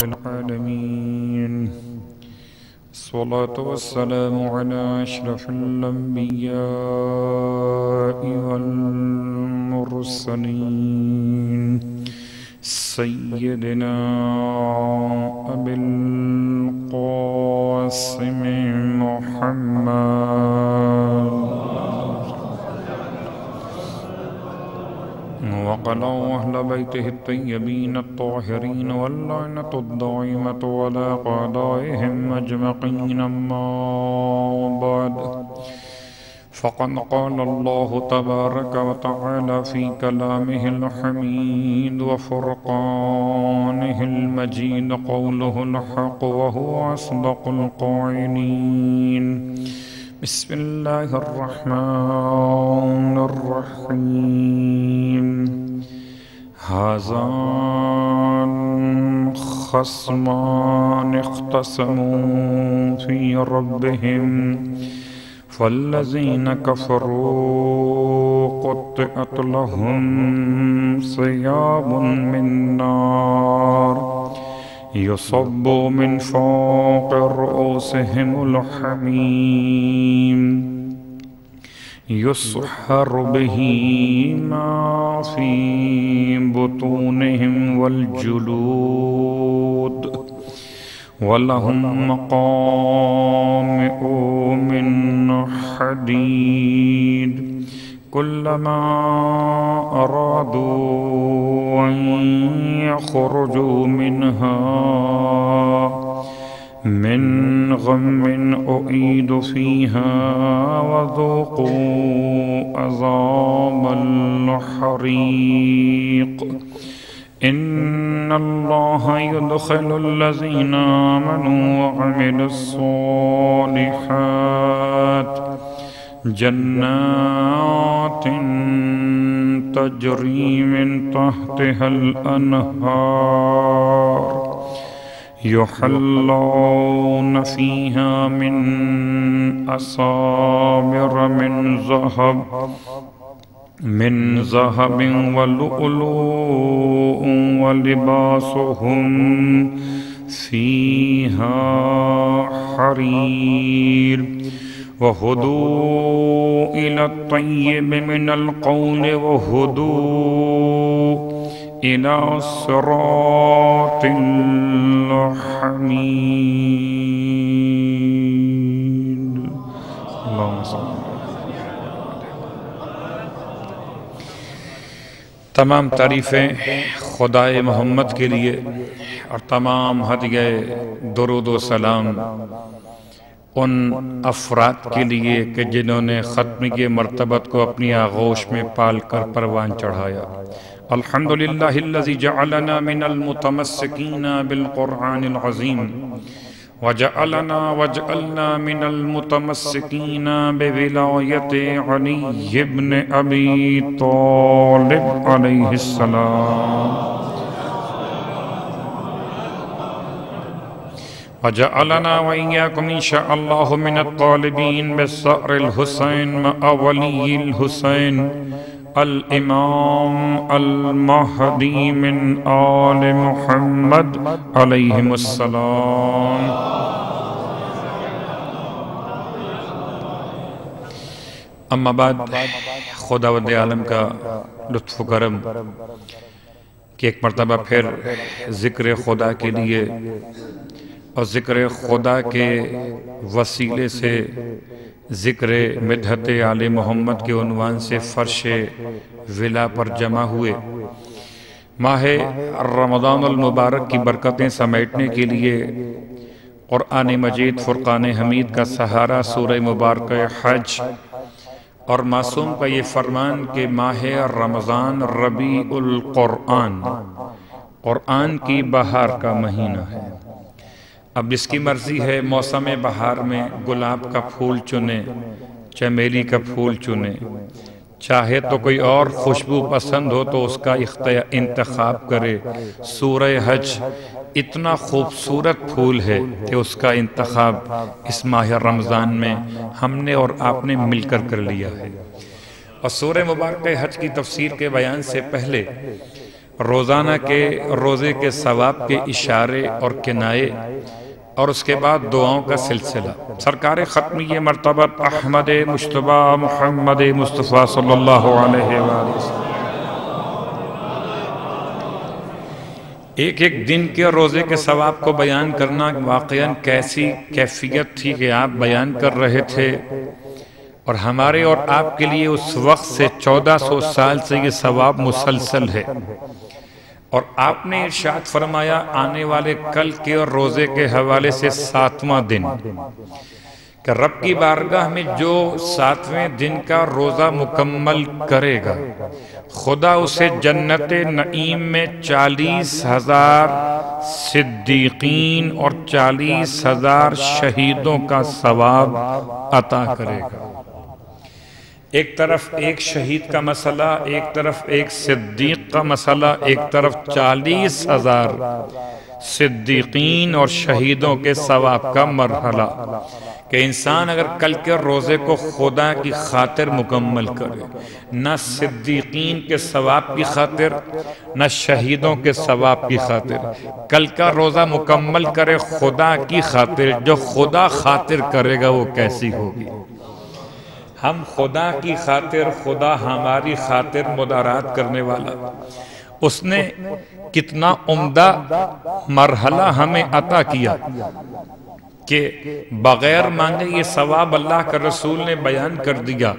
العالمين الصلاة والسلام على أشرف الأنبياء والمرسلين سيدنا أبي القاسم محمد وقضوا أهل بيته الطيبين الطاهرين واللعنة الدائمة على أعدائهم أجمعين أما بعد فقد قال الله تبارك وتعالى في كلامه الحميد وفرقانه المجيد قوله الحق وهو أصدق القائلين بسم الله الرحمن الرحيم هذان خصمان اختصموا في ربهم فالذين كفروا قطعت لهم ثياب من نار يصب من فوق رؤوسهم الحميم يسحر به ما في بطونهم والجلود ولهم مقامع من حديد كلما أرادوا أن يخرجوا منها من غم أعيدوا فيها وذوقوا عذاب الحريق إن الله يدخل الذين آمنوا وعملوا الصالحات جنات تجري من تحتها الأنهار يحلون فيها من أساور من ذهب ولؤلؤ ولباسهم فيها حرير وهدوا إلى الطيب من القول وهدوا إلى صراط الحميد اللهم صل. تمام تعریفیں خدائے محمد کے لیے اور تمام ہدیہ درود و سلام ان افراد کے لیے کہ جنہوں نے ختم کی مرتبت کو اپنی آغوش میں پال کر پروان چڑھایا. الحمدللہ الذی جعلنا من المتمسکین بالقرآن العظیم وجعلنا من المتمسکین بولایت علی بن ابی طالب علیہ السلام وجعلنا وإياكم إن شاء الله من الطالبين بالثأر الحسين مع ولي الحسين الإمام المهدي من آل محمد عليهم السلام. اما بعد خداوند عالم کا لطف و کرم کہ ایک مرتبہ پھر ذکر خدا کے لیے اور ذکر خدا کے وسیلے سے ذکر مدحت آل محمد کے عنوان سے فرش ولا پر جمع ہوئے. ماہ رمضان المبارک کی برکتیں سمیٹنے کے لیے قرآن مجید فرقان حمید کا سہارا سورہ مبارکہ حج اور معصوم کا یہ فرمان کہ ماہ رمضان ربیع القرآن قرآن کی بہار کا مہینہ ہے. اب جس کی مرضی ہے موسم بہار میں گلاب کا پھول چنے چمیلی کا پھول چنے چاہے تو کوئی اور خوشبو پسند ہو تو اس کا انتخاب کرے. سورہ حج اتنا خوبصورت پھول ہے کہ اس کا انتخاب اس ماہ رمضان میں ہم نے اور آپ نے مل کر لیا ہے. اور سورہ مبارکہ حج کی تفسیر کے بیان سے پہلے روزانہ کے روزے کے ثواب کے اشارے اور کنائے، اور اس کے بعد دعاؤں کا سلسلہ۔ سرکار ختمی مرتبت احمد مجتبی محمد مصطفیٰ صلی اللہ علیہ وآلہ وسلم ایک ایک دن کے روزے کے ثواب کو بیان کرنا واقعاً کیسی کیفیت تھی کہ آپ بیان کر رہے تھے، اور ہمارے اور آپ کے لیے اس وقت سے 1400 سال سے یہ ثواب مسلسل ہے۔ اور آپ نے ارشاد فرمایا آنے والے کل کے اور روزے کے حوالے سے 7واں دن کہ رب کی بارگاہ میں جو 7ویں دن کا روزہ مکمل کرے گا، خدا اسے جنت نعیم میں 40,000 صدیقین اور 40,000 شہیدوں کا ثواب عطا کرے گا۔ ایک طرف ایک شہید کا مسئلہ، ایک طرف ایک صدیق کا مسئلہ، ایک طرف 40,000 صدیقین اور شہیدوں کے ثواب کا مرحلہ کہ انسان اگر کل کے روزے کو خدا کی خاطر مکمل کرے، نہ صدیقین کے ثواب کی خاطر نہ شہیدوں کے ثواب کی خاطر، کل کا روزہ مکمل کرے خدا کی خاطر، جو خدا خاطر کرے گا وہ کیسی ہوگی۔ ہم خدا کی خاطر، خدا ہماری خاطر مدارات کرنے والا، اس نے کتنا عمدہ مرحلہ ہمیں عطا کیا کہ بغیر مانگے یہ ثواب اللہ کا رسول نے بیان کر دیا۔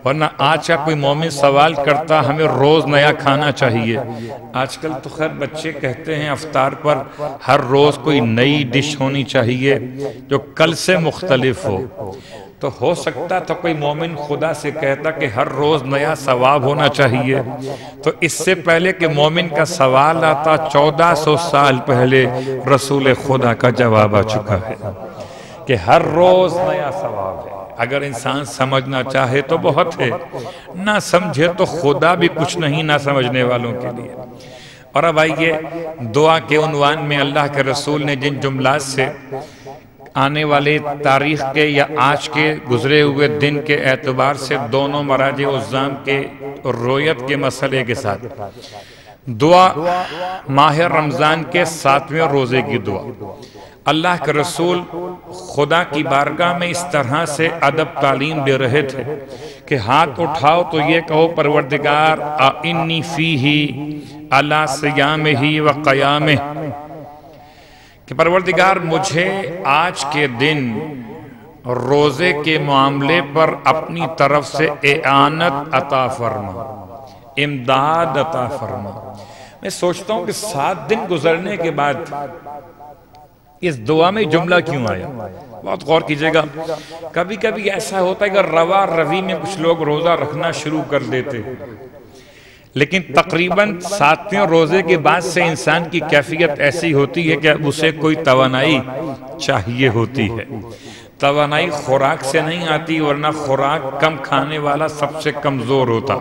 ورنہ آج کا کوئی مومن سوال کرتا ہمیں روز نیا کھانا چاہیے، آج کل تو خیر بچے کہتے ہیں افطار پر ہر روز کوئی نئی ڈش ہونی چاہیے جو کل سے مختلف ہو ہو سکتا تو کوئی مومن خدا سے کہتا کہ ہر روز نیا ثواب ہونا چاہیے، تو اس سے پہلے کہ مومن کا سوال آتا 1400 سال پہلے رسول خدا کا جواب آ چکا ہے کہ ہر روز نیا ثواب ہے۔ اگر انسان سمجھنا چاہے تو بہت ہے، نہ سمجھے تو خدا بھی کچھ نہیں نہ سمجھنے والوں کے لیے۔ اور اب آئیے دعا کے عنوان میں اللہ کے رسول نے جن جملات سے آنے والے تاریخ کے یا آج کے گزرے ہوئے دن کے اعتبار سے دونوں مراجع عظام کے رویت کے مسئلے کے ساتھ دعا، ماہ رمضان کے 7ویں روزے کی دعا، اللہ کے رسول خدا کی بارگاہ میں اس طرح سے ادب تعلیم دے رہے تھے کہ ہاتھ اٹھاؤ تو یہ کہو پروردگار اعنی فیہ علی صیامہ و قیامہ، کہ پروردگار مجھے آج کے دن روزے کے معاملے پر اپنی طرف سے اعانت عطا فرما، امداد عطا فرما۔ میں سوچتا ہوں کہ 7 دن گزرنے کے بعد اس دعا میں جملہ کیوں آیا؟ بہت غور کیجئے گا۔ کبھی کبھی ایسا ہوتا ہے کہ روا روی میں کچھ لوگ روزہ رکھنا شروع کر دیتے، لیکن تقریباً 7ویں روزے کے بعد سے انسان کی کیفیت ایسی ہوتی ہے کہ اسے کوئی توانائی چاہیے ہوتی ہے۔ توانائی خوراک سے نہیں آتی، ورنہ خوراک کم کھانے والا سب سے کمزور ہوتا،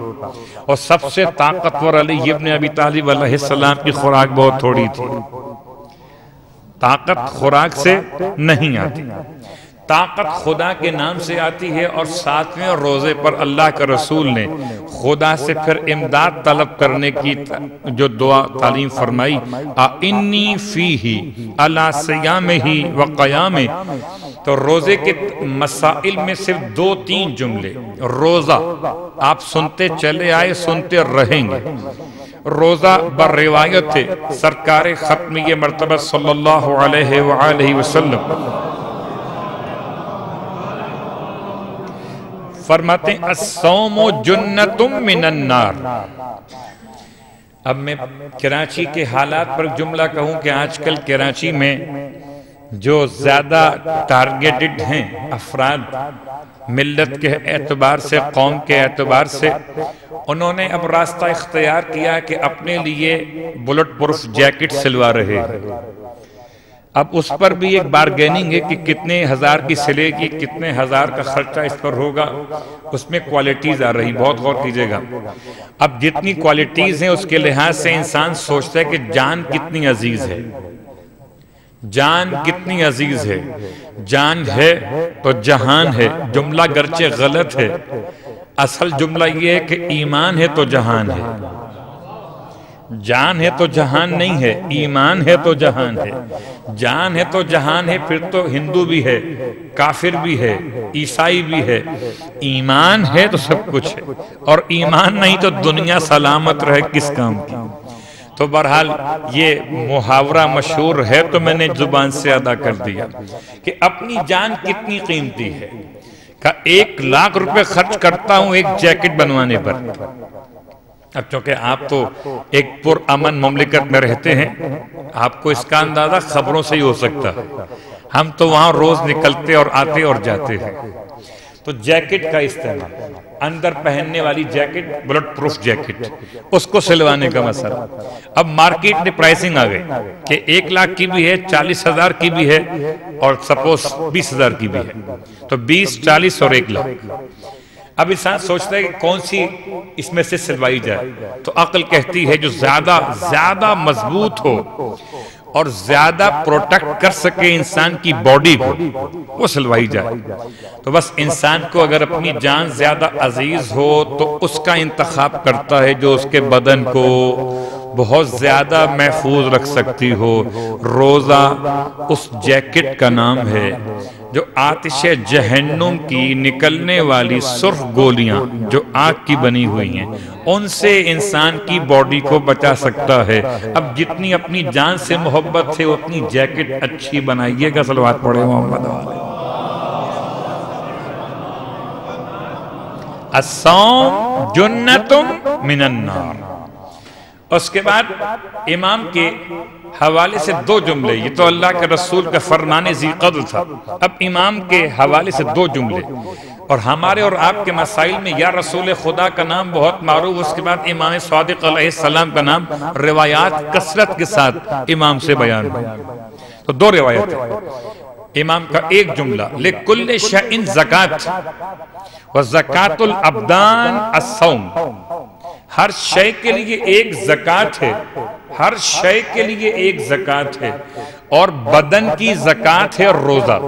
اور سب سے طاقتور علی ابن ابی طالب علیہ السلام کی خوراک بہت تھوڑی تھی۔ طاقت خوراک سے نہیں آتی، طاقت خدا کے نام سے آتی ہے، اور 7ویں روزے پر اللہ کے رسول نے خدا سے پھر امداد طلب کرنے کی جو دعا تعلیم فرمائی، اعنی فیہ علی صیامہ و قیامہ، تو روزے کے مسائل میں صرف 2-3 جملے۔ روزہ آپ سنتے چلے آئے، سنتے رہیں گے۔ روزہ بر روایت ہے سرکار ختمی مرتبہ صلی اللہ علیہ وآلہ وسلم فرماتے ہیں الصوم جنۃ من النار۔ اب میں کراچی کے حالات پر جملہ کہوں کہ آج کل کراچی میں جو زیادہ ٹارگیٹڈ ہیں افراد ملت کے اعتبار سے، قوم کے اعتبار سے، انہوں نے اب راستہ اختیار کیا کہ اپنے لیے بلٹ پروف جیکٹ سلوا رہے ہیں۔ اب اس پر بھی ایک بارگیننگ ہے کہ کتنے ہزار کی سلے گی، کتنے ہزار کا خرچہ اس پر ہوگا، اس میں کوالٹیز آ رہی، بہت غور کیجئے گا۔ اب جتنی کوالٹیز ہیں اس کے لحاظ سے انسان سوچتا ہے کہ جان کتنی عزیز ہے، جان کتنی عزیز ہے۔ جان ہے تو جہان ہے، جملہ گرچہ غلط ہے، اصل جملہ یہ ہے کہ ایمان ہے تو جہان ہے۔ جان ہے تو جہان نہیں ہے، ایمان ہے تو جہان ہے۔ جان ہے تو جہان ہے، پھر تو ہندو بھی ہے، کافر بھی ہے، عیسائی بھی ہے۔ ایمان ہے تو سب کچھ ہے، اور ایمان نہیں تو دنیا سلامت رہے کس کام کی۔ تو بہرحال یہ محاورہ مشہور ہے تو میں نے زبان سے ادا کر دیا کہ اپنی جان کتنی قیمتی ہے۔ کہ 1,00,000 روپے خرچ کرتا ہوں ایک جیکٹ بنوانے پر۔ اب چونکہ آپ تو ایک پرامن مملکت میں رہتے ہیں، آپ کو اس کا اندازہ خبروں سے ہی ہو سکتا ہے۔ ہم تو وہاں روز نکلتے اور آتے اور جاتے ہیں۔ تو جیکٹ کا استعمال، اندر پہننے والی جیکٹ، بلٹ پروف جیکٹ، اس کو سلوانے کا مسئلہ۔ اب مارکیٹ میں پرائسنگ آ گئی کہ 1,00,000 کی بھی ہے، 40,000 کی بھی ہے، اور سپوز 20,000 کی بھی ہے۔ تو 20، 40 اور 1,00,000۔ اب انسان سوچتا ہے کہ کون سی اس میں سے سلوائی جائے، تو عقل کہتی ہے جو زیادہ مضبوط ہو اور زیادہ پروٹیکٹ کر سکے انسان کی باڈی کو، وہ سلوائی جائے۔ تو بس انسان کو اگر اپنی جان زیادہ عزیز ہو تو اس کا انتخاب کرتا ہے جو اس کے بدن کو بہت زیادہ محفوظ رکھ سکتی ہو۔ روزہ اس جیکٹ کا نام ہے جو آتش جہنم کی نکلنے والی سرخ گولیاں جو آگ کی بنی ہوئی ہیں، ان سے انسان کی باڈی کو بچا سکتا ہے۔ اب جتنی اپنی جان سے محبت ہے اتنی جیکٹ اچھی بنائیے گا۔ صلوات پڑھے محمد علیہ۔ الصوم جنۃ من النار۔ اس کے بعد امام کے حوالے سے 2 جملے، یہ تو اللہ کے رسول کا فرمان ذی قدر تھا، اب امام کے حوالے سے 2 جملے۔ اور ہمارے اور آپ کے مسائل میں یا رسول خدا کا نام بہت معروف، اس کے بعد امام صادق علیہ السلام کا نام روایات کثرت کے ساتھ امام سے بیان ہوئی۔ تو 2 روایت ہیں۔ امام کا ایک جملہ، لِكُلِّ شَيْءٍ زَكَاةٌ وَزَكَاةُ الْأَبْدَانِ الصَّوْمُ۔ ہر شے کے لیے ایک زکوٰۃ ہے، ہر شے کے لیے ایک زکوٰۃ ہے، اور بدن کی زکوٰۃ ہے روزہ۔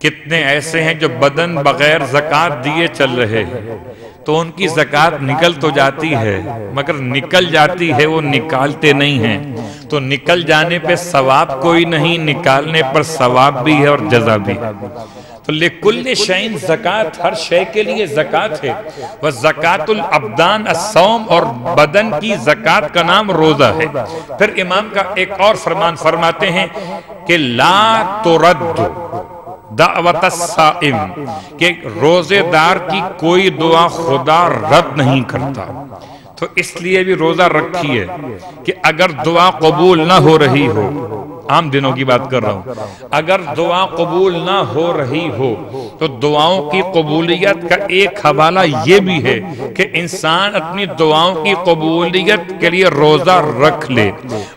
کتنے ایسے ہیں جو بدن بغیر زکوٰۃ دیے چل رہے ہیں، تو ان کی زکوٰۃ نکل تو جاتی ہے مگر نکل جاتی ہے، وہ نکالتے نہیں ہیں۔ تو نکل جانے پہ ثواب کوئی نہیں، نکالنے پر ثواب بھی ہے اور جزا بھی ہے۔ تو لِكُلِّ شَيْءٍ زکوٰۃ، ہر شے کے لیے زکوٰۃ ہے، وَزَكَاةُ الْأَبْدَانِ الصَّوْمُ، اور بدن کی زکوٰۃ کا نام روزہ ہے۔ پھر امام کا ایک اور فرمان فرماتے ہیں کہ لا ترد دعوت الصائم، کہ روزے دار کی کوئی دعا خدا رد نہیں کرتا۔ تو اس لیے بھی روزہ رکھیے کہ اگر دعا قبول نہ ہو رہی ہو، عام دنوں کی بات کر رہا ہوں، اگر دعا قبول نہ ہو رہی ہو تو دعاؤں کی قبولیت کا ایک حوالہ یہ بھی ہے کہ انسان اپنی دعاؤں کی قبولیت کے لیے روزہ رکھ لے،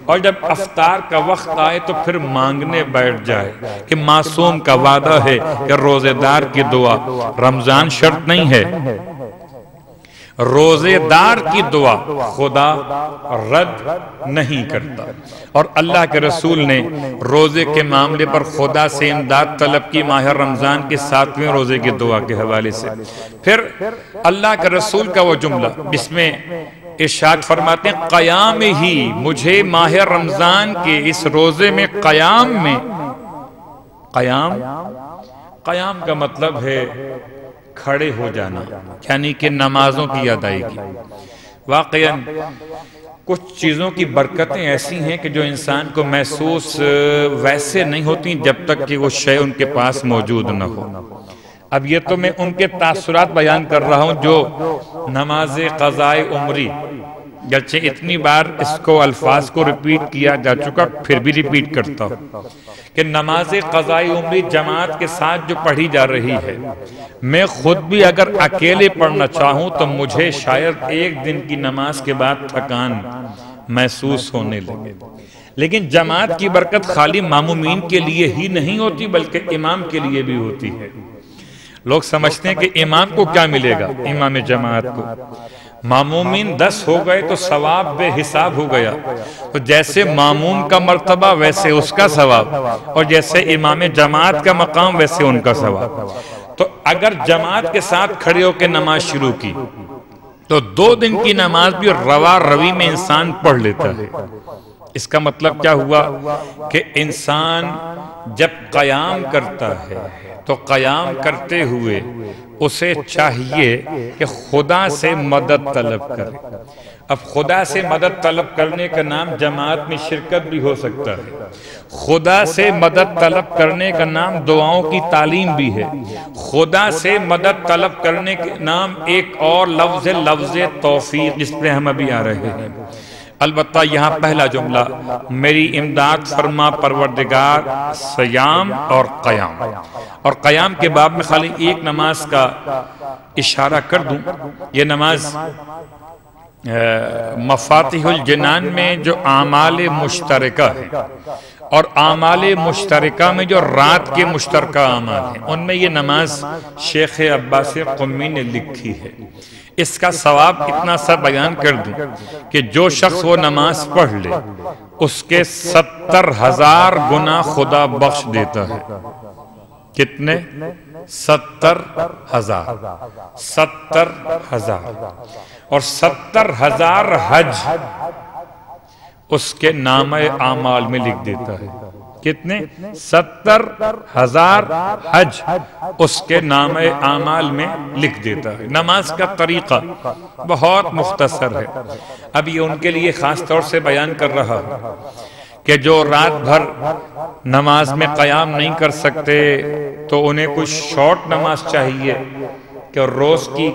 اور جب افطار کا وقت آئے تو پھر مانگنے بیٹھ جائے کہ معصوم کا وعدہ ہے کہ روزے دار کی دعا، رمضان شرط نہیں ہے، روزے دار کی دعا خدا رد نہیں کرتا۔ اور اللہ کے رسول نے روزے کے معاملے پر خدا سے امداد طلب کی ماہ رمضان کے 7ویں روزے کی دعا کے حوالے سے۔ پھر اللہ کے رسول کا وہ جملہ جس میں ارشاد فرماتے ہیں قیام ہی، مجھے ماہ رمضان کے اس روزے میں قیام میں، قیام کا مطلب ہے کھڑے ہو جانا، یعنی کہ نمازوں کی ادائیگی۔ واقعاً کچھ چیزوں کی برکتیں ایسی ہیں کہ جو انسان کو محسوس ویسے نہیں ہوتی جب تک کہ وہ شے ان کے پاس موجود نہ ہو۔ اب یہ تو میں ان کے تاثرات بیان کر رہا ہوں جو نماز قضاء عمری، گرچہ اتنی بار اس کو الفاظ کو ریپیٹ کیا جا چکا، پھر بھی ریپیٹ کرتا ہوں کہ نماز قضاء عمری جماعت کے ساتھ جو پڑھی جا رہی ہے، میں خود بھی اگر اکیلے پڑھنا چاہوں تو مجھے شاید ایک دن کی نماز کے بعد تھکان محسوس ہونے لگے، لیکن جماعت کی برکت خالی مامومین کے لیے ہی نہیں ہوتی بلکہ امام کے لیے بھی ہوتی ہے۔ لوگ سمجھتے ہیں کہ امام کو کیا ملے گا، امام جماعت کو، مامومین 10 ہو گئے تو ثواب بے حساب ہو گیا، تو جیسے ماموم کا مرتبہ ویسے اس کا ثواب، اور جیسے امام جماعت کا مقام ویسے ان کا ثواب۔ تو اگر جماعت کے ساتھ کھڑے ہو کے نماز شروع کی تو 2 دن کی نماز بھی روا روی میں انسان پڑھ لیتا ہے۔ اس کا مطلب کیا ہوا کہ انسان جب قیام کرتا ہے تو قیام کرتے ہوئے اسے چاہیے کہ خدا سے مدد طلب کرے۔ اب خدا سے مدد طلب کرنے کا نام جماعت میں شرکت بھی ہو سکتا ہے، خدا سے مدد طلب کرنے کا نام دعاؤں کی تعلیم بھی ہے، خدا سے مدد طلب کرنے کا نام ایک اور لفظ توفیق، جس پہ ہم ابھی آ رہے ہیں۔ البتہ یہاں پہلا جملہ میری امداد فرما پروردگار سیام اور قیام، اور قیام کے باب میں خالی ایک نماز کا اشارہ کر دوں۔ یہ نماز مفاتیح الجنان میں جو اعمال مشترکہ ہیں اور اعمال مشترکہ میں جو رات کے مشترکہ اعمال ہیں، ان میں یہ نماز شیخ عباس قمی نے لکھی ہے۔ اس کا ثواب اتنا سا بیان کر دوں کہ جو شخص وہ نماز پڑھ لے اس کے 70,000 گناہ خدا بخش دیتا ہے۔ کتنے؟ 70,000 اور 70,000 حج اس کے نامہ اعمال میں لکھ دیتا ہے۔ کتنے؟ 70,000 حج اس کے نامہ اعمال میں لکھ دیتا ہے۔ نماز کا طریقہ بہت مختصر ہے، اب یہ ان کے لیے خاص طور سے بیان کر رہا ہوں کہ جو رات بھر نماز میں قیام نہیں کر سکتے تو انہیں کچھ شارٹ نماز چاہیے کہ روز کی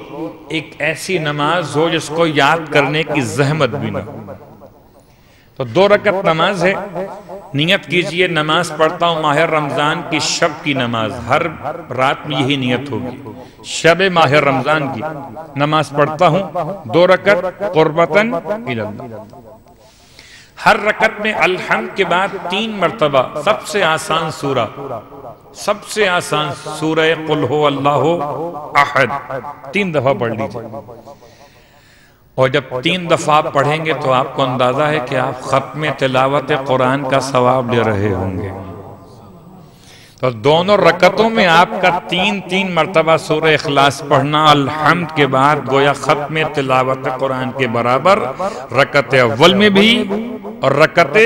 ایک ایسی نماز ہو جس کو یاد کرنے کی زحمت بھی نہ ہو۔ تو 2 رکعت نماز ہے، نیت کیجئے نماز پڑھتا ہوں ماہ رمضان کی شب کی نماز، ہر رات میں یہی نیت ہوگی، شب ماہ رمضان کی نماز پڑھتا ہوں 2 رکعت قربتاً الی اللہ۔ ہر رکعت میں الحمد کے بعد 3 مرتبہ سب سے آسان سورہ قل ہو اللہ احد 3 دفعہ پڑھ لیجئے، اور جب 3 دفعہ پڑھیں گے تو آپ کو اندازہ ہے کہ آپ ختم تلاوت قرآن کا ثواب لے رہے ہوں گے۔ تو دونوں رکعتوں میں آپ کا 3 مرتبہ سورہ اخلاص پڑھنا الحمد کے بعد گویا ختم تلاوت قرآن کے برابر، رکعت اول میں بھی اور رکعت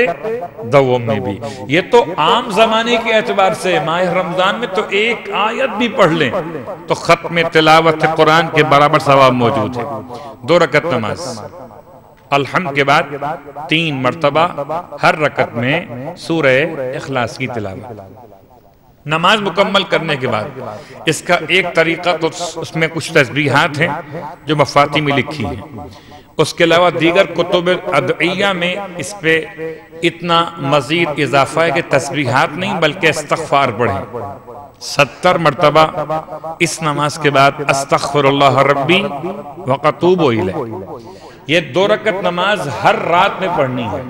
دوم میں بھی۔ یہ تو عام زمانے کے اعتبار سے، ماہ رمضان میں تو ایک آیت بھی پڑھ لیں تو ختم تلاوت قرآن کے برابر ثواب موجود ہے۔ 2 رکعت نماز، الحمد کے بعد 3 مرتبہ ہر رکعت میں سورہ اخلاص کی تلاوت۔ نماز مکمل کرنے کے بعد اس کا ایک طریقہ تو اس میں کچھ تسبیحات ہیں جو مفاتیح میں لکھی ہیں، اس کے علاوہ دیگر کتب ادعیہ میں اس پہ اتنا مزید اضافہ ہے کہ تسبیحات نہیں بلکہ استغفار پڑھیں 70 مرتبہ اس نماز کے بعد استغفر اللہ ربی واتوب الیہ۔ یہ 2 رکعت نماز ہر رات میں پڑھنی ہے۔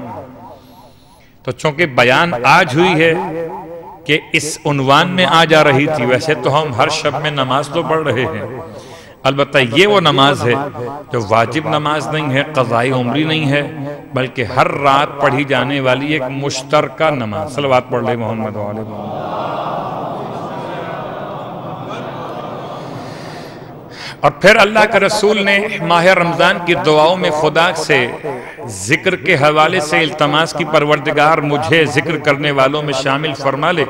تو چونکہ بیان آج ہوئی ہے کہ اس عنوان میں آ جا رہی تھی، ویسے تو ہم ہر شب میں نماز تو پڑھ رہے ہیں، البتہ یہ وہ نماز ہے جو واجب نماز نہیں ہے، قضائی عمری نہیں ہے، بلکہ ہر رات پڑھی جانے والی ایک مشترکہ نماز۔ صلوات پڑھ لے محمد و آلہ محمد۔ اور پھر اللہ کا رسول نے ماہ رمضان کی دعاؤں میں خدا سے ذکر کے حوالے سے التماس کی، پروردگار مجھے ذکر کرنے والوں میں شامل فرما لے۔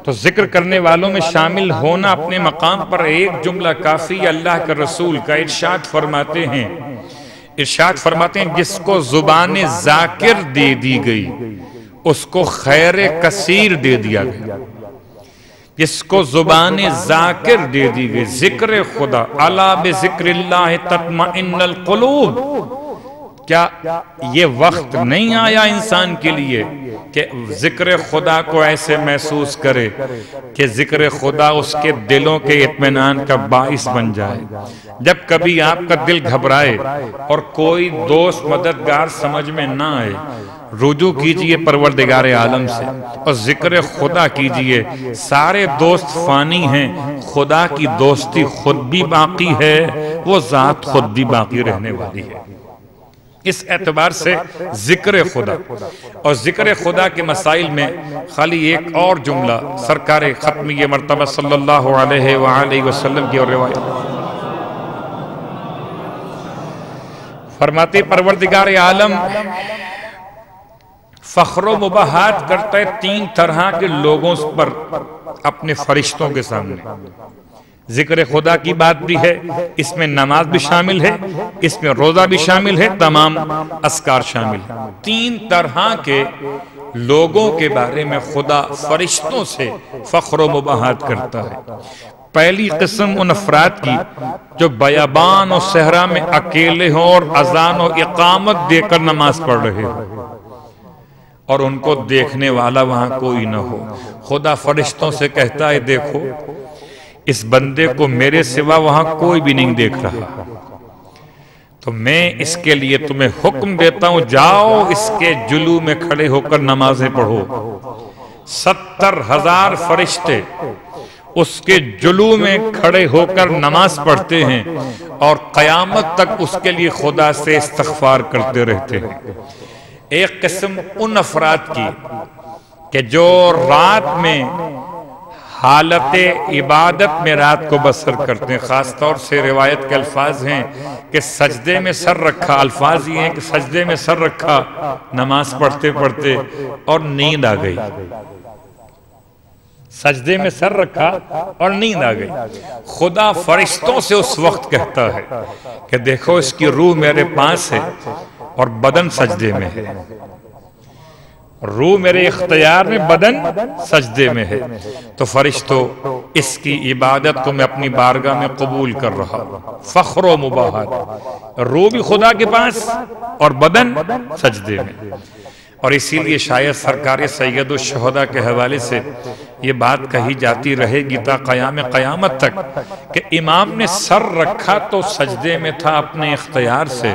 تو ذکر کرنے والوں میں شامل ہونا اپنے مقام پر ایک جملہ کافی۔ اللہ کا رسول کا ارشاد فرماتے ہیں جس کو زبان ذاکر دے دی گئی اس کو خیر کثیر دے دیا گیا۔ جس کو زبان ذاکر دے دی گئی، ذکر خدا، الا بذکر اللہ تطمئن القلوب۔ کیا یہ وقت نہیں آیا انسان کے لیے کہ ذکر خدا کو ایسے محسوس کرے کہ ذکر خدا اس کے دلوں کے اطمینان کا باعث بن جائے؟ جب کبھی آپ کا دل گھبرائے اور کوئی دوست مددگار سمجھ میں نہ آئے، رجوع کیجئے پروردگار عالم سے اور ذکر خدا کیجئے۔ سارے دوست فانی ہیں، خدا کی دوستی خود بھی باقی ہے، وہ ذات خود بھی باقی رہنے والی ہے۔ اس اعتبار سے ذکر خدا اور ذکر خدا کے مسائل میں خالی ایک اور جملہ سرکار ختمیہ مرتبہ صلی اللہ علیہ وآلہ وسلم کی اور روایت فرماتے پروردگار عالم فخر و مباحات کرتا ہے 3 طرح کے لوگوں پر اپنے فرشتوں کے سامنے. ذکر خدا کی بات بھی ہے، اس میں نماز بھی شامل ہے، اس میں روزہ بھی شامل ہے، تمام اذکار شامل ہیں. 3 طرح کے لوگوں کے بارے میں خدا فرشتوں سے فخر و مباحات کرتا ہے. پہلی قسم ان افراد کی جو بیابان و صحرا میں اکیلے ہوں اور اذان و اقامت دے کر نماز پڑھ رہے ہوں اور ان کو دیکھنے والا وہاں کوئی نہ ہو. خدا فرشتوں سے کہتا ہے دیکھو اس بندے کو میرے سوا وہاں کوئی بھی نہیں دیکھ رہا، تو میں اس کے لیے تمہیں حکم دیتا ہوں جاؤ اس کے جلو میں کھڑے ہو کر نمازیں پڑھو. 70,000 فرشتے اس کے جلو میں کھڑے ہو کر نماز پڑھتے ہیں اور قیامت تک اس کے لیے خدا سے استغفار کرتے رہتے ہیں. ایک قسم ان افراد کی کہ جو رات میں حالت عبادت میں رات کو بسر کرتے ہیں. خاص طور سے روایت کے الفاظ ہیں کہ سجدے میں سر رکھا، الفاظ یہ ہیں کہ سجدے میں سر رکھا نماز پڑھتے پڑھتے اور نیند آ گئی. سجدے میں سر رکھا اور نیند آ گئی. خدا فرشتوں سے اس وقت کہتا ہے کہ دیکھو اس کی روح میرے پاس ہے اور بدن سجدے میں ہے. روح میرے اختیار میں، بدن سجدے میں ہے. تو فرشتوں اس کی عبادت کو میں اپنی بارگاہ میں قبول کر رہا ہوں. فخر و مباحات، روح بھی خدا کے پاس اور بدن سجدے میں. اور اسی لیے شاید سرکار سید الشہداء کے حوالے سے یہ بات کہی جاتی رہے گی تا قیام قیامت تک کہ امام نے سر رکھا تو سجدے میں تھا اپنے اختیار سے،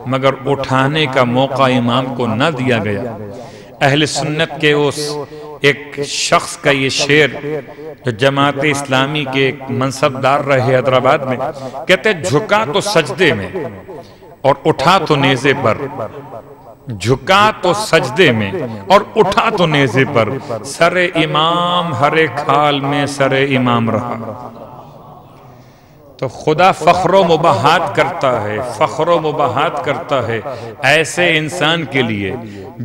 مگر اٹھانے کا موقع امام کو نہ دیا گیا. اہل سنت کے اس ایک شخص کا یہ شعر جو جماعت اسلامی کے ایک منصبدار رہے حیدرآباد میں، کہتے جھکا تو سجدے میں اور اٹھا تو نیزے پر. جھکا تو سجدے میں اور اٹھا تو نیزے پر، سر امام ہر ایک حال میں سر امام رہا. تو خدا فخر و مباحات کرتا ہے، فخر و مباحات کرتا ہے ایسے انسان کے لیے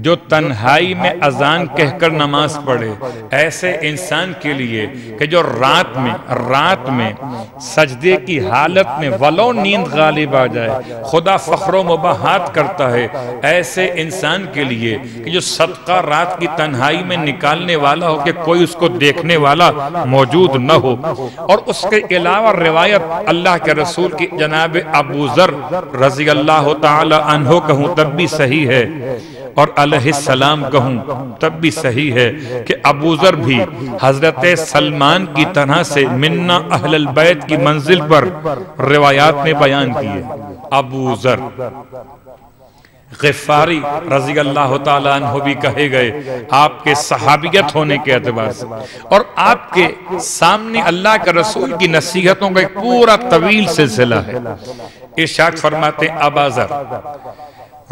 جو تنہائی میں اذان کہہ کر نماز پڑھے، ایسے انسان کے لیے کہ جو رات میں سجدے کی حالت میں ولو نیند غالب آ جائے. خدا فخر و مباحات کرتا ہے ایسے انسان کے لیے کہ جو صدقہ رات کی تنہائی میں نکالنے والا ہو کہ کوئی اس کو دیکھنے والا موجود نہ ہو. اور اس کے علاوہ روایت اللہ کے رسول کی جناب ابو ذر رضی اللہ تعالی عنہ کہوں تب بھی صحیح ہے اور علیہ السلام کہوں تب بھی صحیح ہے کہ ابو ذر بھی حضرت سلمان کی طرح سے منا اہل البیت کی منزل پر روایات میں بیان کیے. ابو ذر غفاری رضی اللہ تعالیٰ عنہ بھی کہے گئے آپ کے صحابیت ہونے کے اعتبار سے، اور آپ کے سامنے اللہ کے رسول کی نصیحتوں کا ایک پورا طویل سلسلہ ہے. ارشاد فرماتے ہیں ابا ذر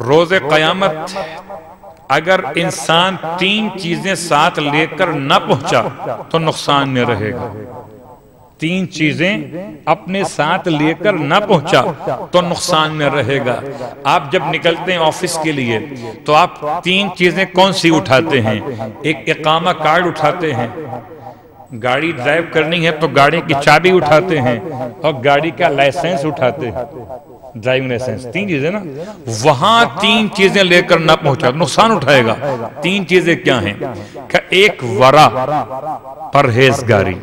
روز قیامت اگر انسان 3 چیزیں ساتھ لے کر نہ پہنچا تو نقصان میں رہے گا. 3 چیزیں اپنے ساتھ لے کر نہ پہنچا تو نقصان میں رہے گا. آپ جب نکلتے ہیں آفس کے لیے تو آپ 3 چیزیں کون سی اٹھاتے ہیں؟ ایک اقامہ کارڈ اٹھاتے ہیں، گاڑی ڈرائیو کرنی ہے تو گاڑی کی چابی اٹھاتے ہیں، اور گاڑی کا لائسنس اٹھاتے ہیں، ڈرائیونگ لائسنس. 3 چیزیں نا. وہاں 3 چیزیں لے کر نہ پہنچا نقصان اٹھائے گا. 3 چیزیں کیا ہیں؟ کہ ایک ورع، پرہیزگاری،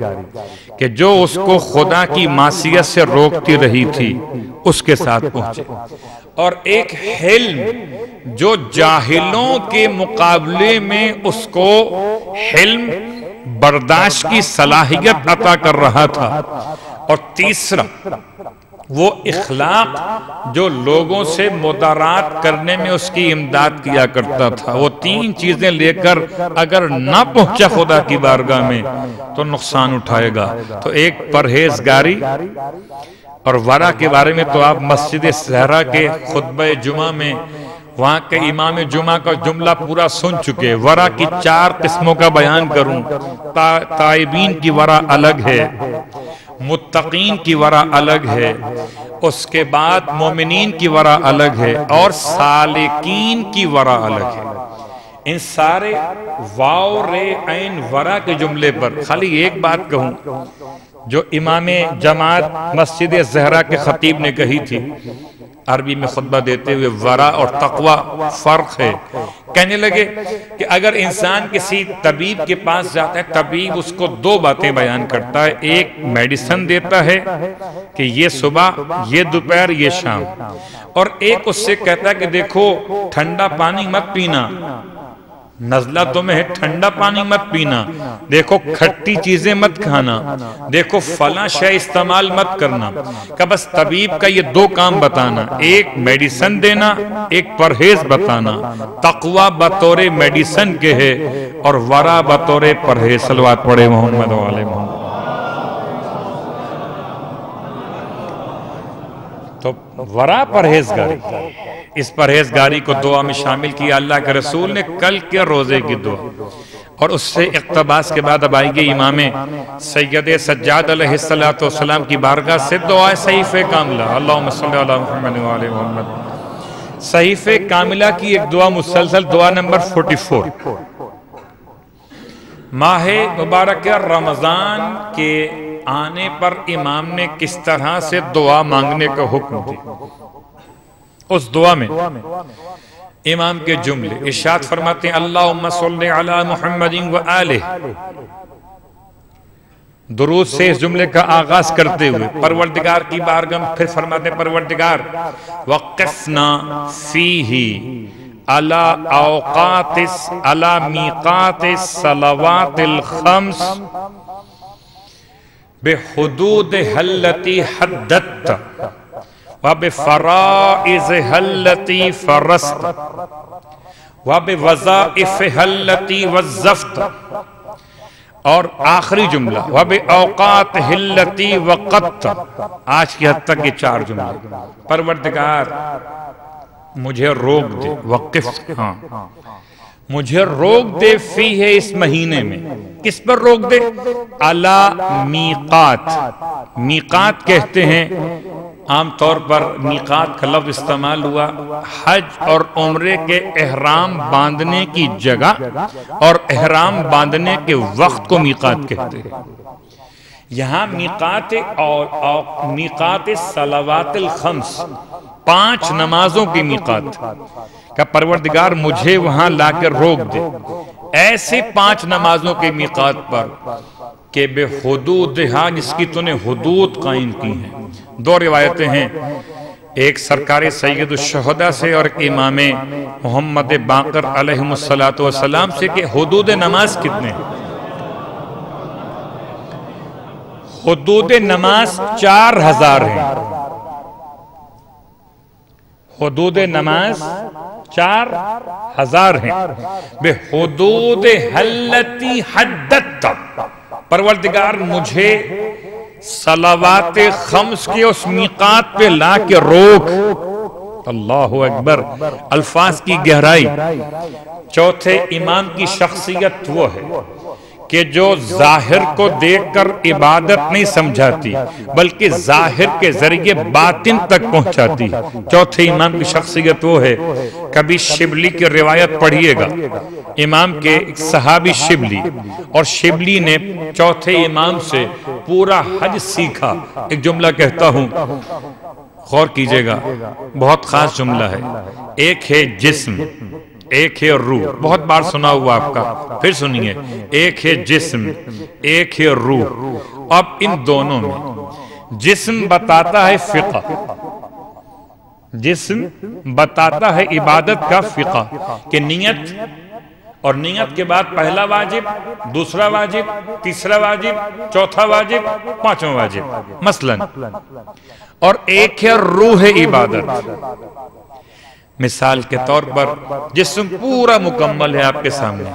کہ جو اس کو خدا کی معصیت سے روکتی رہی تھی اس کے ساتھ پہنچے، اور ایک حلم جو جاہلوں کے مقابلے میں اس کو حلم برداشت کی صلاحیت عطا کر رہا تھا، اور تیسرا وہ اخلاق جو لوگوں سے مدارات کرنے میں اس کی امداد کیا کرتا تھا. وہ 3 چیزیں لے کر اگر نہ پہنچا خدا کی بارگاہ میں تو نقصان اٹھائے گا. تو ایک پرہیزگاری اور ورع کے بارے میں تو آپ مسجد صحرا کے خطبہ جمعہ میں وہاں کے امام جمعہ کا جملہ پورا سن چکے. ورع کی 4 قسموں کا بیان کروں. تائبین کی ورع الگ ہے، متقین کی ورا الگ ہے، اس کے بعد مومنین کی ورا الگ ہے، اور سالکین کی ورا الگ ہے۔ ان سارے واو رے عین ورا کے جملے پر خالی ایک بات کہوں جو امام جماعت مسجد زہرا کے خطیب نے کہی تھی عربی میں خطبہ دیتے ہوئے، ورا اور تقوی فرق ہے۔ کہنے لگے کہ اگر انسان کسی طبیب کے پاس جاتا ہے، طبیب اس کو دو باتیں بیان کرتا ہے، ایک میڈیسن دیتا ہے کہ یہ صبح، یہ دوپہر، یہ شام، اور ایک اس سے کہتا ہے کہ دیکھو ٹھنڈا پانی مت پینا، نزلہ تمہیں ہے، ٹھنڈا پانی مت پینا، دیکھو کھٹی چیزیں مت کھانا، دیکھو فلاں شے استعمال مت کرنا۔ کہ بس طبیب کا یہ دو کام بتانا، ایک میڈیسن دینا، ایک پرہیز بتانا۔ تقوی بطور میڈیسن کے ہے اور ورا بطور پرہیز۔ صلوات پڑھے محمد و آل محمد۔ تو ورا پرہیزگاری، اس پرہیزگاری کو دعا میں شامل کیا۔ اللہ کے رسول نے کل کے روزے کی دعا، اور اس سے اقتباس کے بعد اب آئیں گے امام سید سجاد علیہ السلام کی بارگاہ سے دعا صحیفہ کاملہ، اللہم صلی علی محمد و آل محمد۔ صحیفہ کاملہ کی ایک دعا مسلسل، دعا نمبر 44۔ ماہ مبارک رمضان کے آنے پر امام نے کس طرح سے دعا مانگنے کا حکم دیا۔ اس دعا میں امام کے جملے ارشاد فرماتے ہیں، اللہم صلی علی محمد و آلہ۔ درود سے اس جملے کا آغاز کرتے ہوئے پروردگار کی بارگاہ پھر فرماتے ہیں، پروردگار وقفنا فیہ علی اوقات علی میقات الصلوات الخمس بحدودها التي حددت وبفرائضها التي فرضت وبوظائفها التي وظفت، اور آخری جملہ وبأوقاتها التي وقت۔ آج کی حد تک یہ چار جملے۔ پروردگار مجھے روک دے، وقف، ہاں مجھے روک دے فی ہے اس مہینے میں، کس پر روک دے؟ علی میقات۔ میقات کہتے ہیں عام طور پر میقات کا لفظ استعمال ہوا حج اور عمرے کے احرام باندھنے کی جگہ اور احرام باندھنے کے وقت کو میقات کہتے ہیں۔ یہاں میقات اور میقات صلوات الخمس، 5 نمازوں کی میقات کا پروردگار مجھے وہاں لا کر روک دے، ایسے 5 نمازوں کے میقات پر کہ بے حدودہا، جس کی تو نے حدود قائم کی ہیں۔ 2 روایتیں ہیں، ایک سرکار سید الشہداء سے اور ایک امام محمد باقر علیہ السلام سے کہ حدود نماز کتنے ہیں۔ حدود نماز 4000 ہیں۔ حدود نماز 4000 ہیں۔ بے حدود التی حددت، پروردگار مجھے صلوات خمس کے اس میقات پہ لا کے روک۔ اللہ اکبر، الفاظ کی گہرائی۔ چوتھے امام کی شخصیت وہ ہے کہ جو ظاہر کو دیکھ کر عبادت نہیں سمجھاتی بلکہ ظاہر کے ذریعے باطن تک پہنچاتی۔ چوتھے امام کی شخصیت وہ ہے، کبھی شبلی کی روایت پڑھیے گا، امام کے صحابی شبلی، اور شبلی نے چوتھے امام سے پورا حج سیکھا۔ ایک جملہ کہتا ہوں، غور کیجئے گا، بہت خاص جملہ ہے۔ ایک ہے جسم، ایک ہے روح، بہت بار سنا ہوا آپ کا، پھر سنیے، ایک ہے جسم، ایک ہے روح۔ اب ان دونوں میں جسم بتاتا ہے فقہ، جسم بتاتا ہے عبادت کا فقہ، کہ نیت، اور نیت کے بعد پہلا واجب، دوسرا واجب، تیسرا واجب، چوتھا واجب، پانچواں واجب مثلاً، اور ایک ہے روح عبادت۔ مثال کے طور پر جسم پورا مکمل ہے آپ کے سامنے،